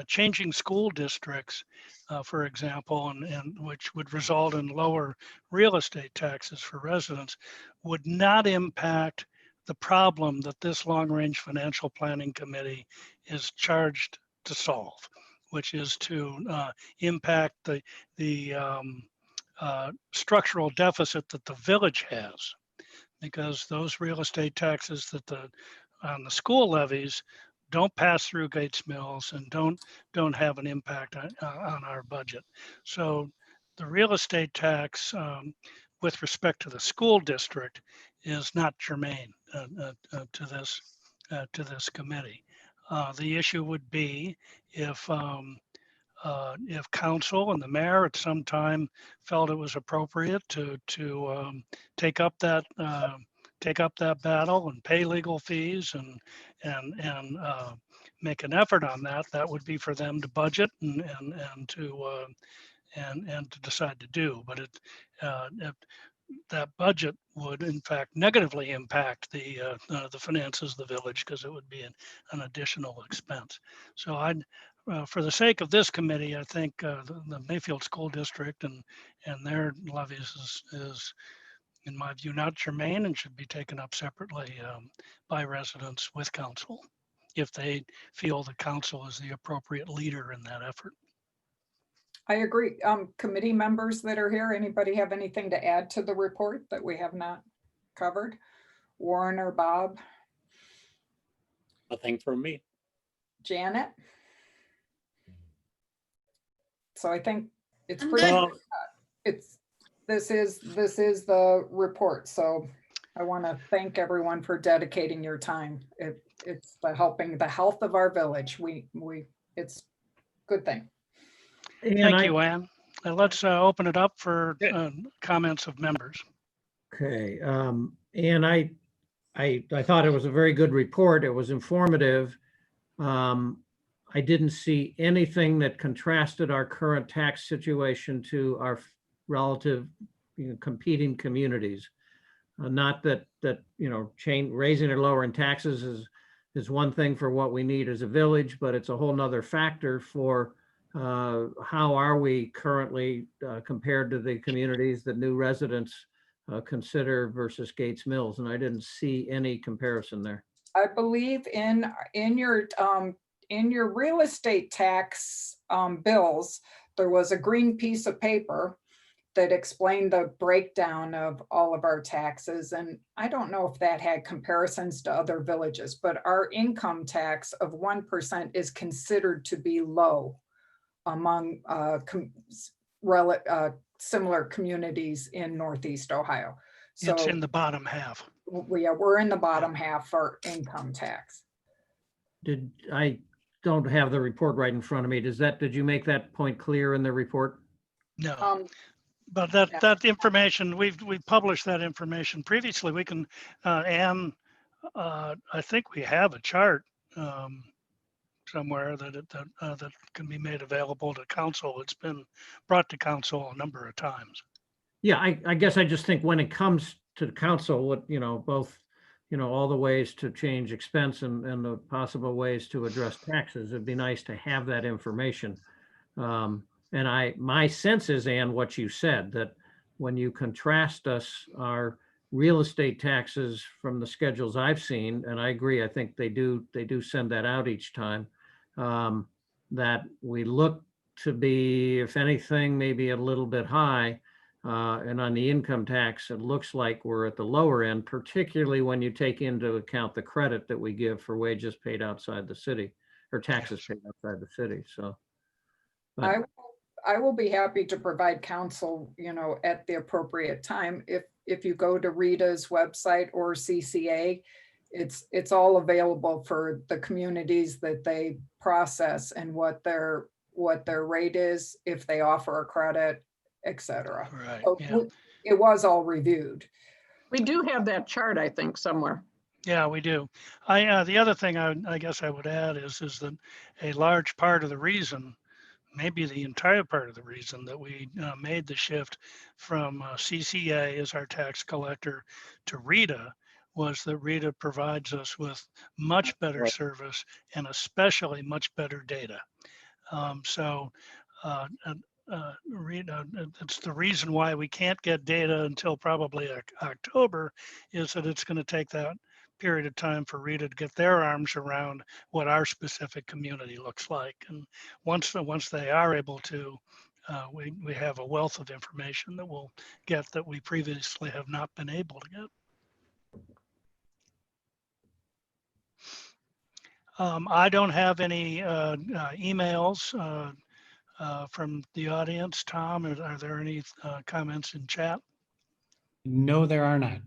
changing school districts, for example, and which would result in lower real estate taxes for residents, would not impact the problem that this long-range financial planning committee is charged to solve, which is to impact the structural deficit that the village has, because those real estate taxes on the school levies don't pass through Gates Mills and don't have an impact on our budget. So the real estate tax with respect to the school district is not germane to this committee. The issue would be if council and the mayor at some time felt it was appropriate to take up that battle and pay legal fees and make an effort on that. That would be for them to budget and to decide to do. But that budget would in fact negatively impact the finances of the village, because it would be an additional expense. So for the sake of this committee, I think the Mayfield School District and their levies is, in my view, not germane and should be taken up separately by residents with council, if they feel the council is the appropriate leader in that effort. I agree. Committee members that are here, anybody have anything to add to the report that we have not covered? Warren or Bob? Nothing from me. Janet? So I think it's I'm pretty good. this is the report. So I want to thank everyone for dedicating your time. It's helping the health of our village. It's a good thing. Thank you, Ann. Let's open it up for comments of members. Okay, and I thought it was a very good report. It was informative. I didn't see anything that contrasted our current tax situation to our relative, competing communities. Not that raising or lowering taxes is one thing for what we need as a village, but it's a whole nother factor for how are we currently compared to the communities that new residents consider versus Gates Mills, and I didn't see any comparison there. I believe in your real estate tax bills, there was a green piece of paper that explained the breakdown of all of our taxes. And I don't know if that had comparisons to other villages, but our income tax of 1% is considered to be low among similar communities in Northeast Ohio. So It's in the bottom half. we're in the bottom half for income tax. I don't have the report right in front of me. Did you make that point clear in the report? No. But that information, we've published that information previously. We can, Anne, I think we have a chart somewhere that can be made available to council. It's been brought to council a number of times. Yeah, I guess I just think when it comes to the council, what, both, all the ways to change expense and the possible ways to address taxes, it'd be nice to have that information. And my sense is, Ann, what you said, that when you contrast our real estate taxes from the schedules I've seen, and I agree, I think they do send that out each time, that we look to be, if anything, maybe a little bit high. And on the income tax, it looks like we're at the lower end, particularly when you take into account the credit that we give for wages paid outside the city, or taxes paid outside the city. So I will be happy to provide counsel, at the appropriate time. If you go to Rita's website or CCA, it's all available for the communities that they process and what their rate is, if they offer a credit, etc. Right. So Yeah. It was all reviewed. We do have that chart, I think, somewhere. Yeah, we do. The other thing I guess I would add is that a large part of the reason, maybe the entire part of the reason that we made the shift from CCA as our tax collector to Rita was that Rita provides us with much better service and especially much better data. Rita, it's the reason why we can't get data until probably October, is that it's going to take that period of time for Rita to get their arms around what our specific community looks like. And once they are able to, we have a wealth of information that we'll get that we previously have not been able to get. I don't have any emails from the audience. Tom, are there any comments in chat? No, there are not.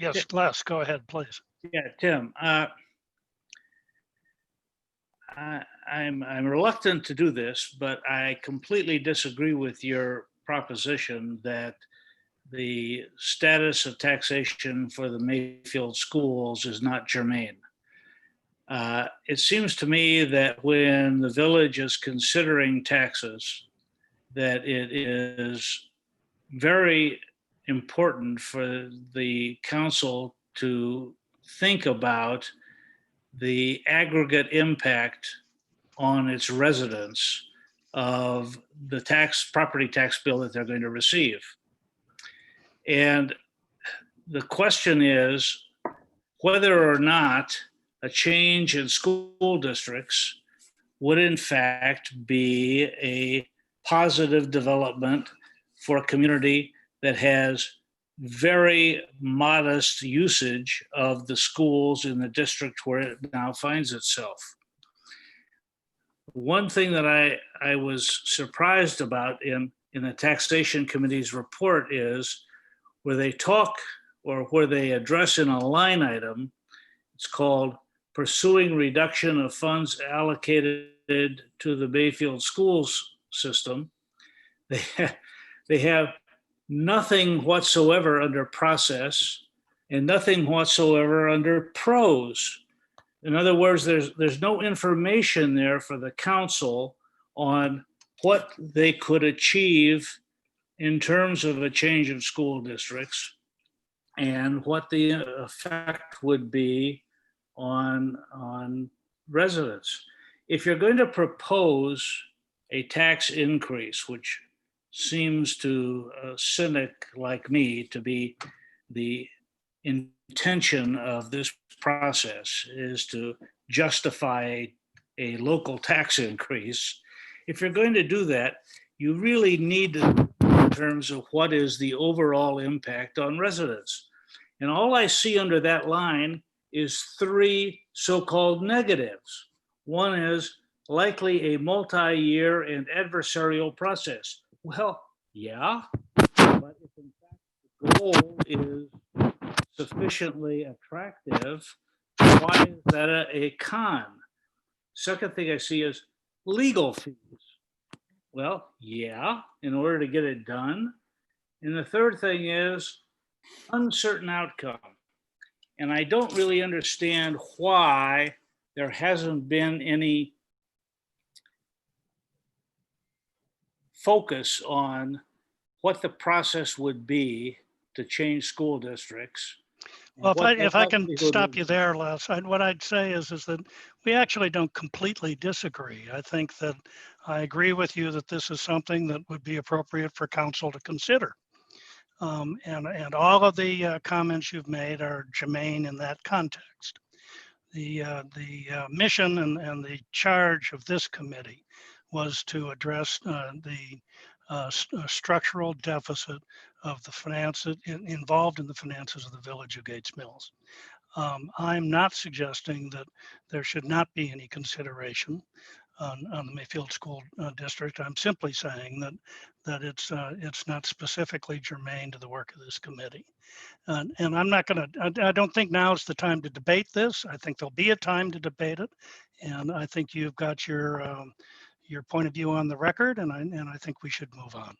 Yes, Les, go ahead, please. Yeah, Tim. I'm reluctant to do this, but I completely disagree with your proposition that the status of taxation for the Mayfield schools is not germane. It seems to me that when the village is considering taxes, that it is very important for the council to think about the aggregate impact on its residents of the property tax bill that they're going to receive. And the question is whether or not a change in school districts would in fact be a positive development for a community that has very modest usage of the schools in the district where it now finds itself. One thing that I was surprised about in the taxation committee's report is where they talk, or where they address in a line item, it's called pursuing reduction of funds allocated to the Bayfield schools system. They have nothing whatsoever under process and nothing whatsoever under prose. In other words, there's no information there for the council on what they could achieve in terms of a change of school districts and what the effect would be on residents. If you're going to propose a tax increase, which seems to a cynic like me to be the intention of this process, is to justify a local tax increase. If you're going to do that, you really need to, in terms of what is the overall impact on residents. And all I see under that line is three so-called negatives. One is likely a multi-year and adversarial process. Well, yeah, but if in fact the goal is sufficiently attractive, why is that a con? Second thing I see is legal fees. Well, yeah, in order to get it done. And the third thing is uncertain outcome. And I don't really understand why there hasn't been any focus on what the process would be to change school districts. Well, if I can stop you there, Les, what I'd say is that we actually don't completely disagree. I think that I agree with you that this is something that would be appropriate for council to consider. And all of the comments you've made are germane in that context. The mission and the charge of this committee was to address the structural deficit of the finances involved in the finances of the village of Gates Mills. I'm not suggesting that there should not be any consideration on the Mayfield School District. I'm simply saying that it's not specifically germane to the work of this committee. And I'm not going to, I don't think now is the time to debate this. I think there'll be a time to debate it. And I think you've got your point of view on the record, and I think we should move on.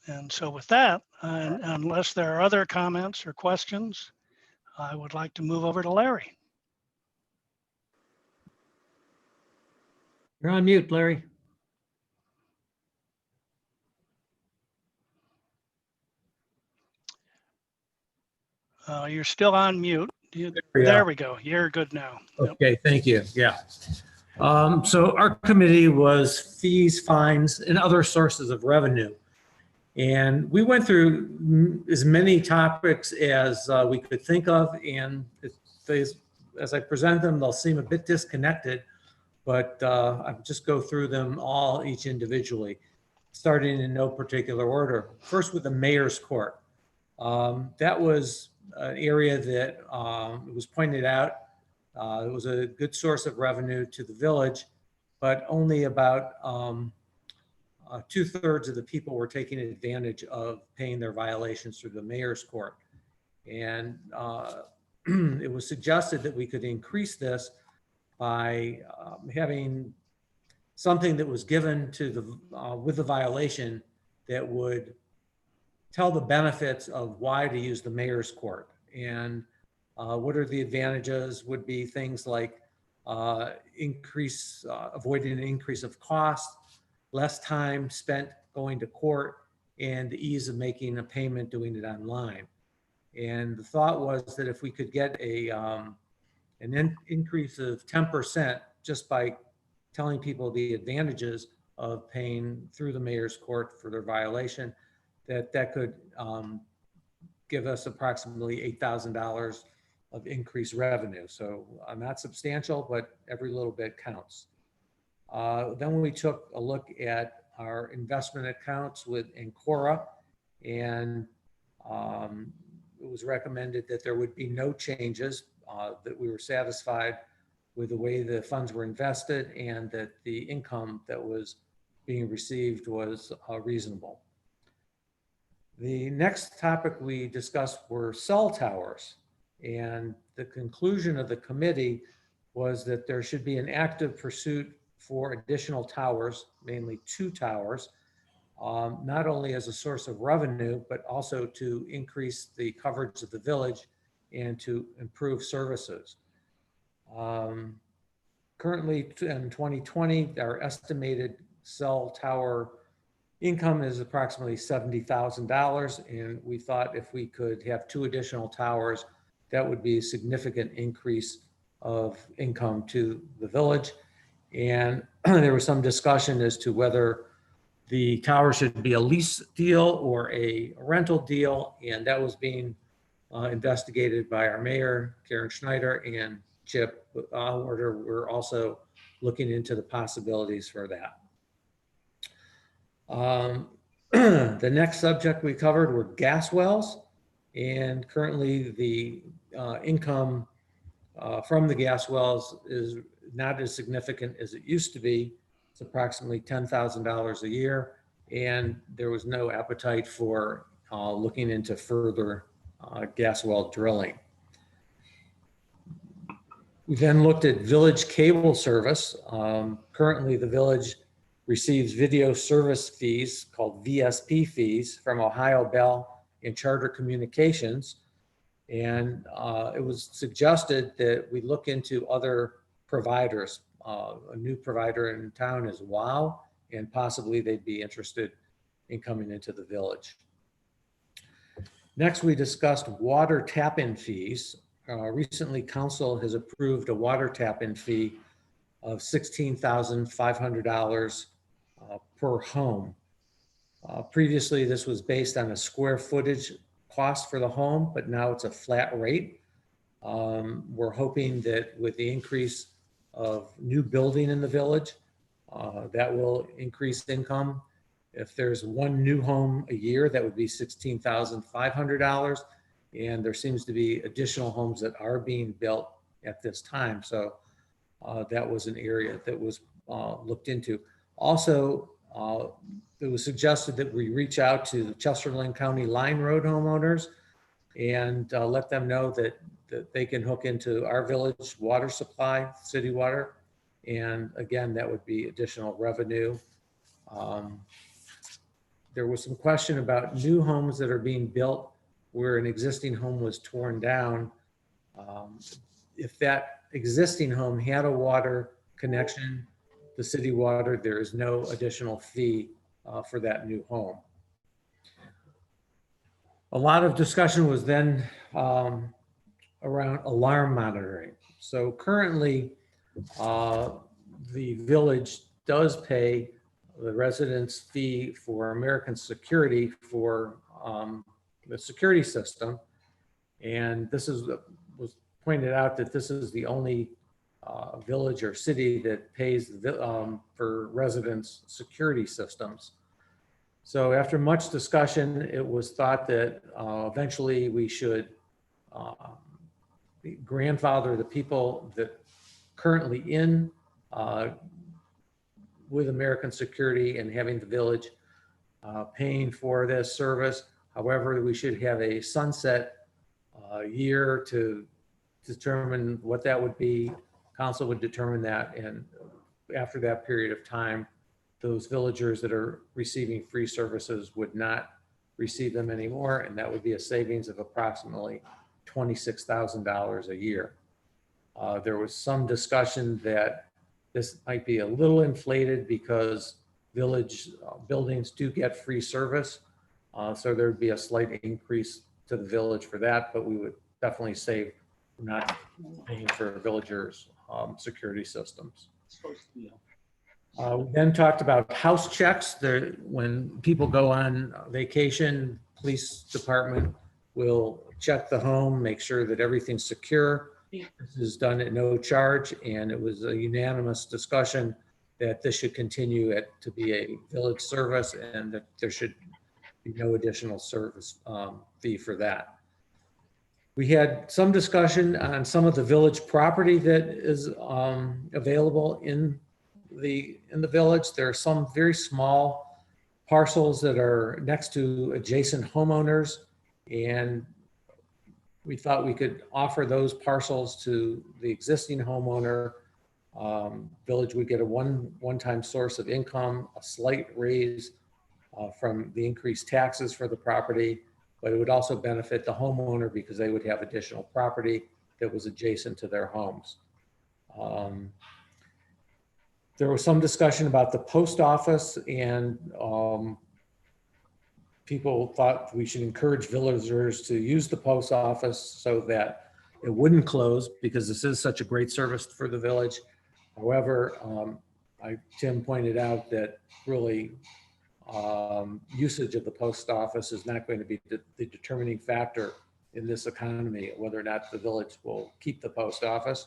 And so with that, unless there are other comments or questions, I would like to move over to Larry. You're on mute, Larry. You're still on mute. There we go. You're good now. Okay, thank you. Yeah. So our committee was fees, fines, and other sources of revenue. And we went through as many topics as we could think of. And as I present them, they'll seem a bit disconnected, but I'll just go through them all, each individually, starting in no particular order. First with the mayor's court. That was an area that it was pointed out, it was a good source of revenue to the village, but only about 2/3 of the people were taking advantage of paying their violations through the mayor's court. And it was suggested that we could increase this by having something that was given to the with the violation that would tell the benefits of why to use the mayor's court. And what are the advantages would be things like avoiding an increase of cost, less time spent going to court, and the ease of making a payment doing it online. And the thought was that if we could get an increase of 10% just by telling people the advantages of paying through the mayor's court for their violation, that could give us approximately $8,000 of increased revenue. So not substantial, but every little bit counts. Then we took a look at our investment accounts with Ancora, and it was recommended that there would be no changes, that we were satisfied with the way the funds were invested and that the income that was being received was reasonable. The next topic we discussed were cell towers, and the conclusion of the committee was that there should be an active pursuit for additional towers, mainly 2 towers, not only as a source of revenue, but also to increase the coverage of the village and to improve services. Currently in 2020, our estimated cell tower income is approximately $70,000. And we thought if we could have 2 additional towers, that would be a significant increase of income to the village. And there was some discussion as to whether the tower should be a lease deal or a rental deal. And that was being investigated by our mayor, Karen Schneider, and Chip Order. We're also looking into the possibilities for that. The next subject we covered were gas wells. And currently the income from the gas wells is not as significant as it used to be. It's approximately $10,000 a year. And there was no appetite for looking into further gas well drilling. We then looked at village cable service. Currently, the village receives video service fees called VSP fees from Ohio Bell and Charter Communications. And it was suggested that we look into other providers. A new provider in town is WOW, and possibly they'd be interested in coming into the village. Next, we discussed water tap-in fees. Recently, council has approved a water tap-in fee of $16,500 per home. Previously, this was based on a square footage cost for the home, but now it's a flat rate. We're hoping that with the increase of new building in the village, that will increase income. If there's 1 new home a year, that would be $16,500. And there seems to be additional homes that are being built at this time. So that was an area that was looked into. Also, it was suggested that we reach out to the Chesterland County Line Road homeowners and let them know that they can hook into our village water supply, city water. And again, that would be additional revenue. There was some question about new homes that are being built where an existing home was torn down. If that existing home had a water connection, the city water, there is no additional fee for that new home. A lot of discussion was then around alarm monitoring. So currently, the village does pay the residents' fee for American Security for the security system. And this was pointed out that this is the only village or city that pays for residents' security systems. So after much discussion, it was thought that eventually we should grandfather the people that currently in with American Security and having the village paying for this service. However, we should have a sunset year to determine what that would be. Council would determine that, and after that period of time, those villagers that are receiving free services would not receive them anymore, and that would be a savings of approximately $26,000 a year. There was some discussion that this might be a little inflated because village buildings do get free service. So there'd be a slight increase to the village for that, but we would definitely save not paying for villagers' security systems. We then talked about house checks. When people go on vacation, police department will check the home, make sure that everything's secure. This is done at no charge, and it was a unanimous discussion that this should continue to be a village service and that there should be no additional service fee for that. We had some discussion on some of the village property that is available in the village. There are some very small parcels that are next to adjacent homeowners, and we thought we could offer those parcels to the existing homeowner Village would get a one-time source of income, a slight raise from the increased taxes for the property, but it would also benefit the homeowner because they would have additional property that was adjacent to their homes. There was some discussion about the post office, and people thought we should encourage villagers to use the post office so that it wouldn't close, because this is such a great service for the village. However, Tim pointed out that really usage of the post office is not going to be the determining factor in this economy, whether or not the village will keep the post office.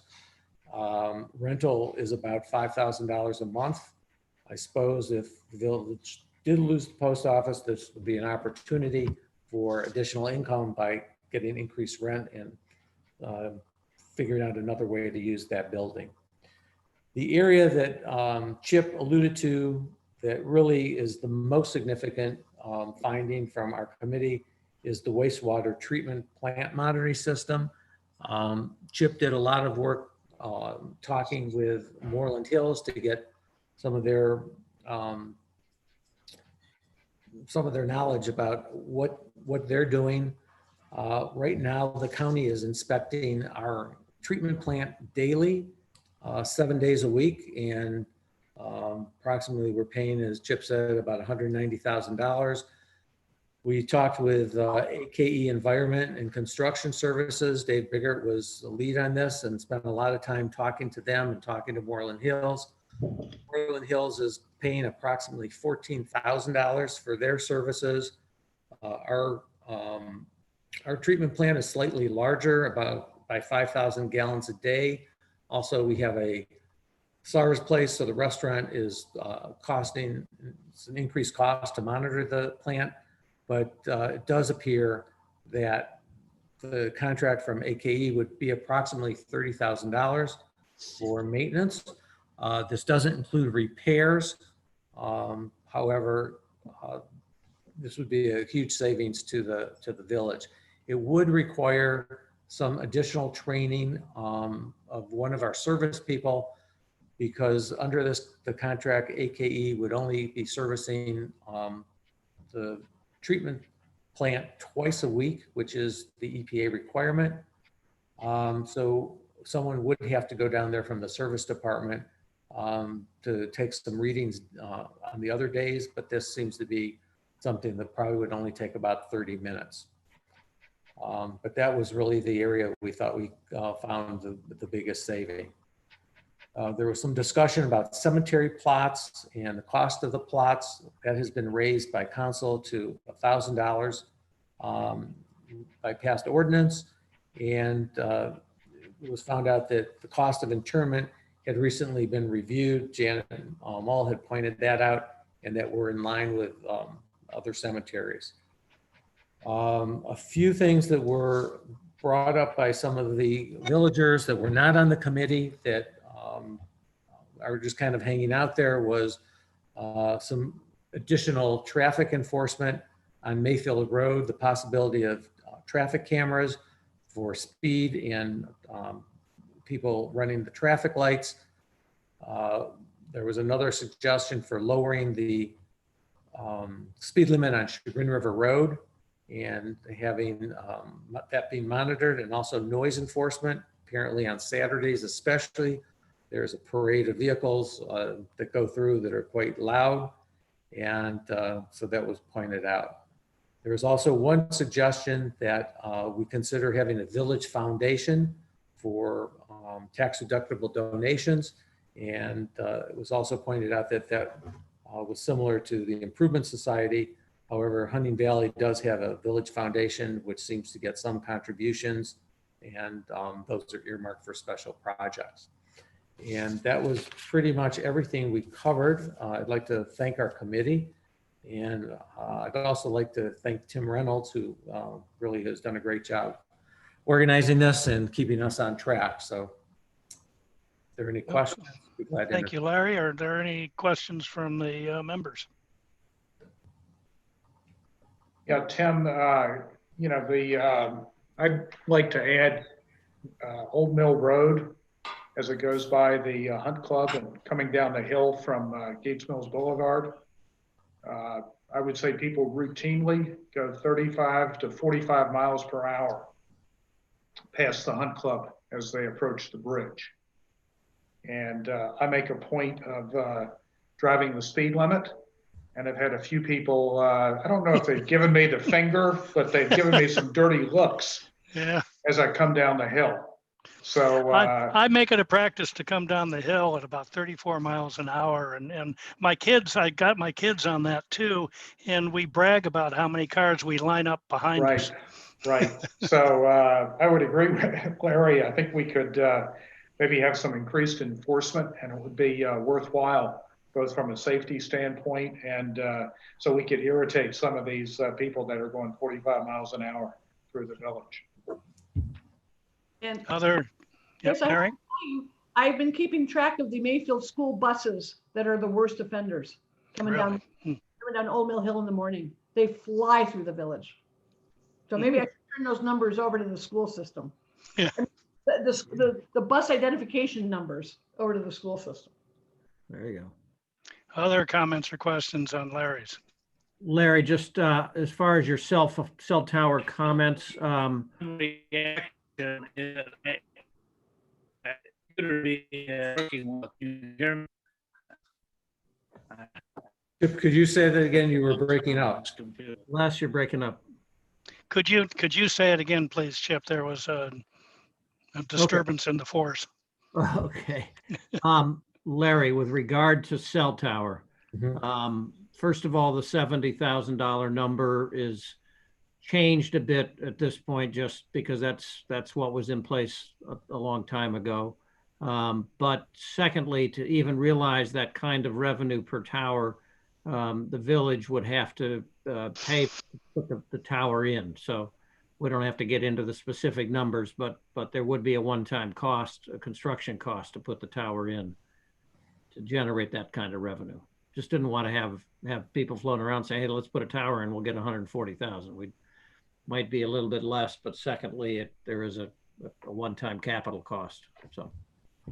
Rental is about $5,000 a month. I suppose if the village did lose the post office, this would be an opportunity for additional income by getting increased rent and figuring out another way to use that building. The area that Chip alluded to that really is the most significant finding from our committee is the wastewater treatment plant monitoring system. Chip did a lot of work talking with Moreland Hills to get some of their knowledge about what they're doing. Right now, the county is inspecting our treatment plant daily, 7 days a week, and approximately we're paying, as Chip said, about $190,000. We talked with AKE Environment and Construction Services. Dave Biggert was the lead on this and spent a lot of time talking to them and talking to Moreland Hills. Moreland Hills is paying approximately $14,000 for their services. Our treatment plant is slightly larger, about by 5,000 gallons a day. Also, we have a SARS place, so the restaurant is costing, it's an increased cost to monitor the plant, but it does appear that the contract from AKE would be approximately $30,000 for maintenance. This doesn't include repairs. However, this would be a huge savings to the village. It would require some additional training of one of our service people, because under the contract, AKE would only be servicing the treatment plant twice a week, which is the EPA requirement. So someone would have to go down there from the service department to take some readings on the other days, but this seems to be something that probably would only take about 30 minutes. But that was really the area we thought we found the biggest saving. There was some discussion about cemetery plots and the cost of the plots. That has been raised by council to $1,000 by past ordinance. And it was found out that the cost of interment had recently been reviewed. Janet Mull had pointed that out, and that we're in line with other cemeteries. A few things that were brought up by some of the villagers that were not on the committee that are just kind of hanging out there was some additional traffic enforcement on Mayfield Road, the possibility of traffic cameras for speed and people running the traffic lights. There was another suggestion for lowering the speed limit on Chagrin River Road and having that being monitored, and also noise enforcement. Apparently on Saturdays especially, there's a parade of vehicles that go through that are quite loud, and so that was pointed out. There was also one suggestion that we consider having a village foundation for tax deductible donations, and it was also pointed out that that was similar to the Improvement Society. However, Hunting Valley does have a village foundation, which seems to get some contributions, and those are earmarked for special projects. And that was pretty much everything we covered. I'd like to thank our committee, and I'd also like to thank Tim Reynolds, who really has done a great job organizing this and keeping us on track. So if there are any questions, I'd be glad to Thank you, Larry. Are there any questions from the members? Yeah, Tim, you know, I'd like to add Old Mill Road as it goes by the Hunt Club and coming down the hill from Gates Mills Boulevard. I would say people routinely go 35 to 45 miles per hour past the Hunt Club as they approach the bridge. And I make a point of driving the speed limit. And I've had a few people, I don't know if they've given me the finger, but they've given me some dirty looks as I come down the hill. So I make it a practice to come down the hill at about 34 miles an hour. And my kids, I got my kids on that too. And we brag about how many cars we line up behind us. Right. So I would agree with Larry. I think we could maybe have some increased enforcement, and it would be worthwhile both from a safety standpoint and so we could irritate some of these people that are going 45 miles an hour through the village. And Yes, Mary? I've been keeping track of the Mayfield school buses that are the worst offenders coming down Old Mill Hill in the morning. They fly through the village. So maybe I should turn those numbers over to the school system. Yeah. The bus identification numbers over to the school system. There you go. Other comments or questions on Larry's? Larry, just as far as your cell tower comments, Could you say that again? You were breaking up. Les, you're breaking up. Could you say it again, please, Chip? There was a disturbance in the force. Okay. Larry, with regard to cell tower, first of all, the $70,000 number is changed a bit at this point, just because that's what was in place a long time ago. But secondly, to even realize that kind of revenue per tower, the village would have to pay to put the tower in. So we don't have to get into the specific numbers, but there would be a one-time cost, a construction cost to put the tower in to generate that kind of revenue. Just didn't want to have people floating around saying, hey, let's put a tower in, we'll get 140,000. We might be a little bit less, but secondly, there is a one-time capital cost. So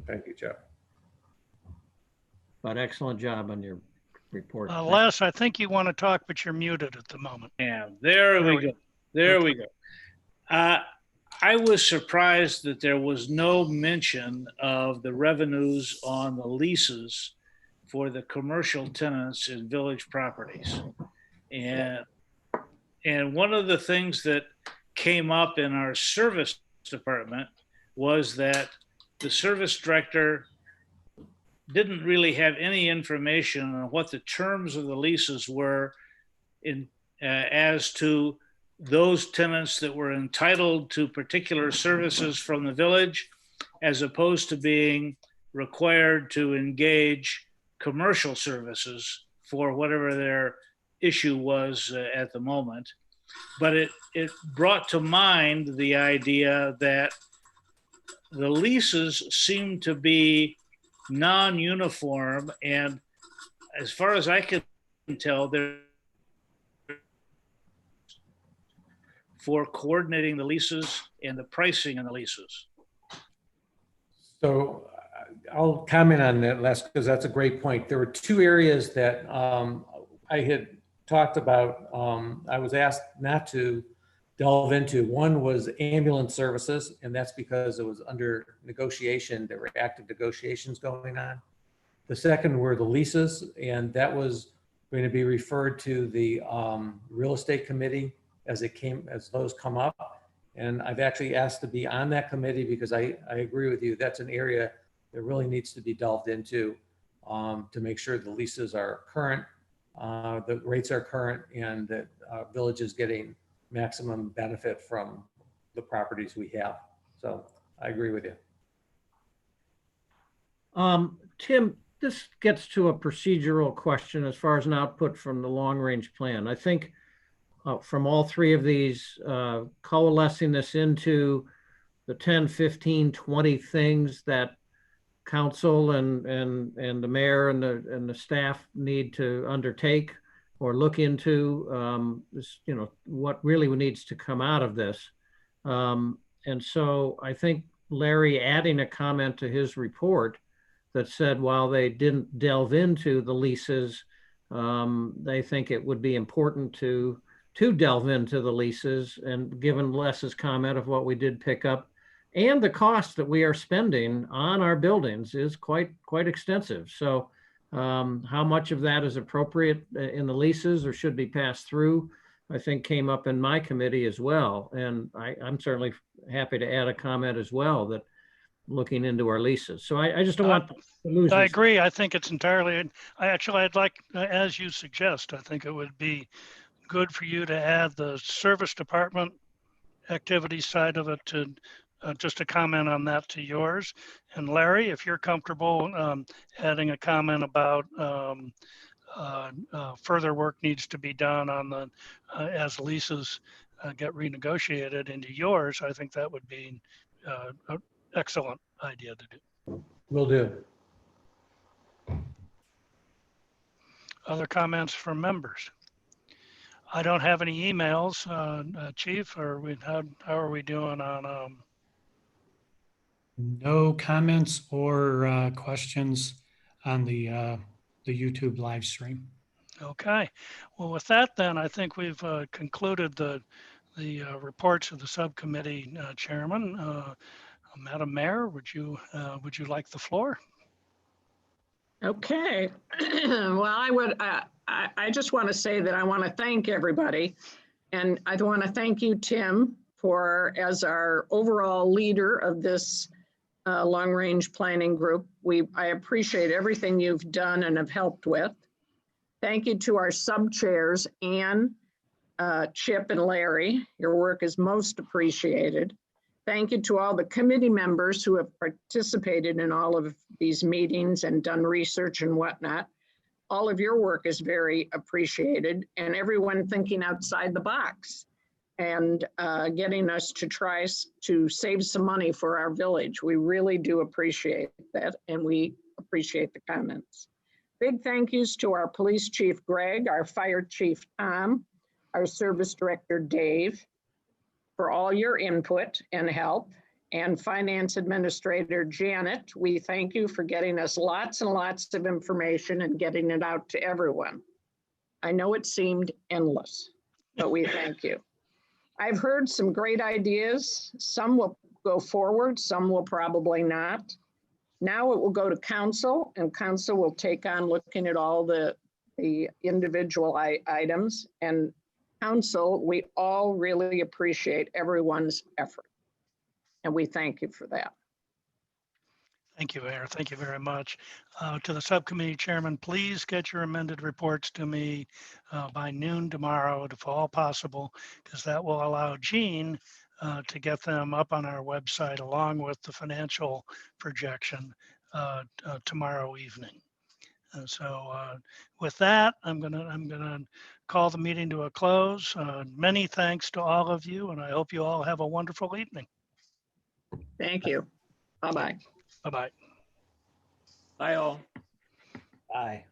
thank you, Jeff. But excellent job on your report. Les, I think you want to talk, but you're muted at the moment. Yeah, there we go. There we go. I was surprised that there was no mention of the revenues on the leases for the commercial tenants in village properties. And one of the things that came up in our service department was that the service director didn't really have any information on what the terms of the leases were as to those tenants that were entitled to particular services from the village, as opposed to being required to engage commercial services for whatever their issue was at the moment. But it brought to mind the idea that the leases seem to be non-uniform, and as far as I can tell, they're for coordinating the leases and the pricing on the leases. So I'll comment on that, Les, because that's a great point. There were two areas that I had talked about. I was asked not to delve into. One was ambulance services, and that's because it was under negotiation. There were active negotiations going on. The second were the leases, and that was going to be referred to the real estate committee as those come up. And I've actually asked to be on that committee because I agree with you. That's an area that really needs to be delved into to make sure the leases are current, the rates are current, and that village is getting maximum benefit from the properties we have. So I agree with you. Tim, this gets to a procedural question as far as an output from the long-range plan. I think from all three of these, coalescing this into the 10, 15, 20 things that council and the mayor and the staff need to undertake or look into, what really needs to come out of this. And so I think Larry adding a comment to his report that said while they didn't delve into the leases, they think it would be important to delve into the leases, and given Les's comment of what we did pick up and the cost that we are spending on our buildings is quite extensive. So how much of that is appropriate in the leases or should be passed through, I think came up in my committee as well. And I'm certainly happy to add a comment as well that looking into our leases. So I just don't want to lose. I agree. I think it's entirely, I'd like, as you suggest, I think it would be good for you to add the service department activity side of it to just a comment on that to yours. And Larry, if you're comfortable adding a comment about further work needs to be done on the as leases get renegotiated into yours, I think that would be an excellent idea to do. Will do. Other comments from members? I don't have any emails, Chief, or how are we doing on? No comments or questions on the YouTube live stream. Okay, well, with that, then I think we've concluded the reports of the subcommittee chairman. Madam Mayor, would you like the floor? Okay. Well, I just want to say that I want to thank everybody. And I want to thank you, Tim, as our overall leader of this long-range planning group. I appreciate everything you've done and have helped with. Thank you to our sub-chairs, Ann, Chip, and Larry. Your work is most appreciated. Thank you to all the committee members who have participated in all of these meetings and done research and whatnot. All of your work is very appreciated, and everyone thinking outside the box and getting us to try to save some money for our village. We really do appreciate that, and we appreciate the comments. Big thank yous to our police chief, Greg, our fire chief, Tom, our service director, Dave, for all your input and help, and finance administrator, Janet. We thank you for getting us lots and lots of information and getting it out to everyone. I know it seemed endless, but we thank you. I've heard some great ideas. Some will go forward, some will probably not. Now it will go to council, and council will take on looking at all the individual items. And council, we all really appreciate everyone's effort, and we thank you for that. Thank you, Mayor. Thank you very much. To the subcommittee chairman, please get your amended reports to me by noon tomorrow, if all possible, because that will allow Jean to get them up on our website along with the financial projection tomorrow evening. And so with that, I'm gonna call the meeting to a close. Many thanks to all of you, and I hope you all have a wonderful evening. Thank you. Bye-bye. Bye-bye. Bye all. Bye.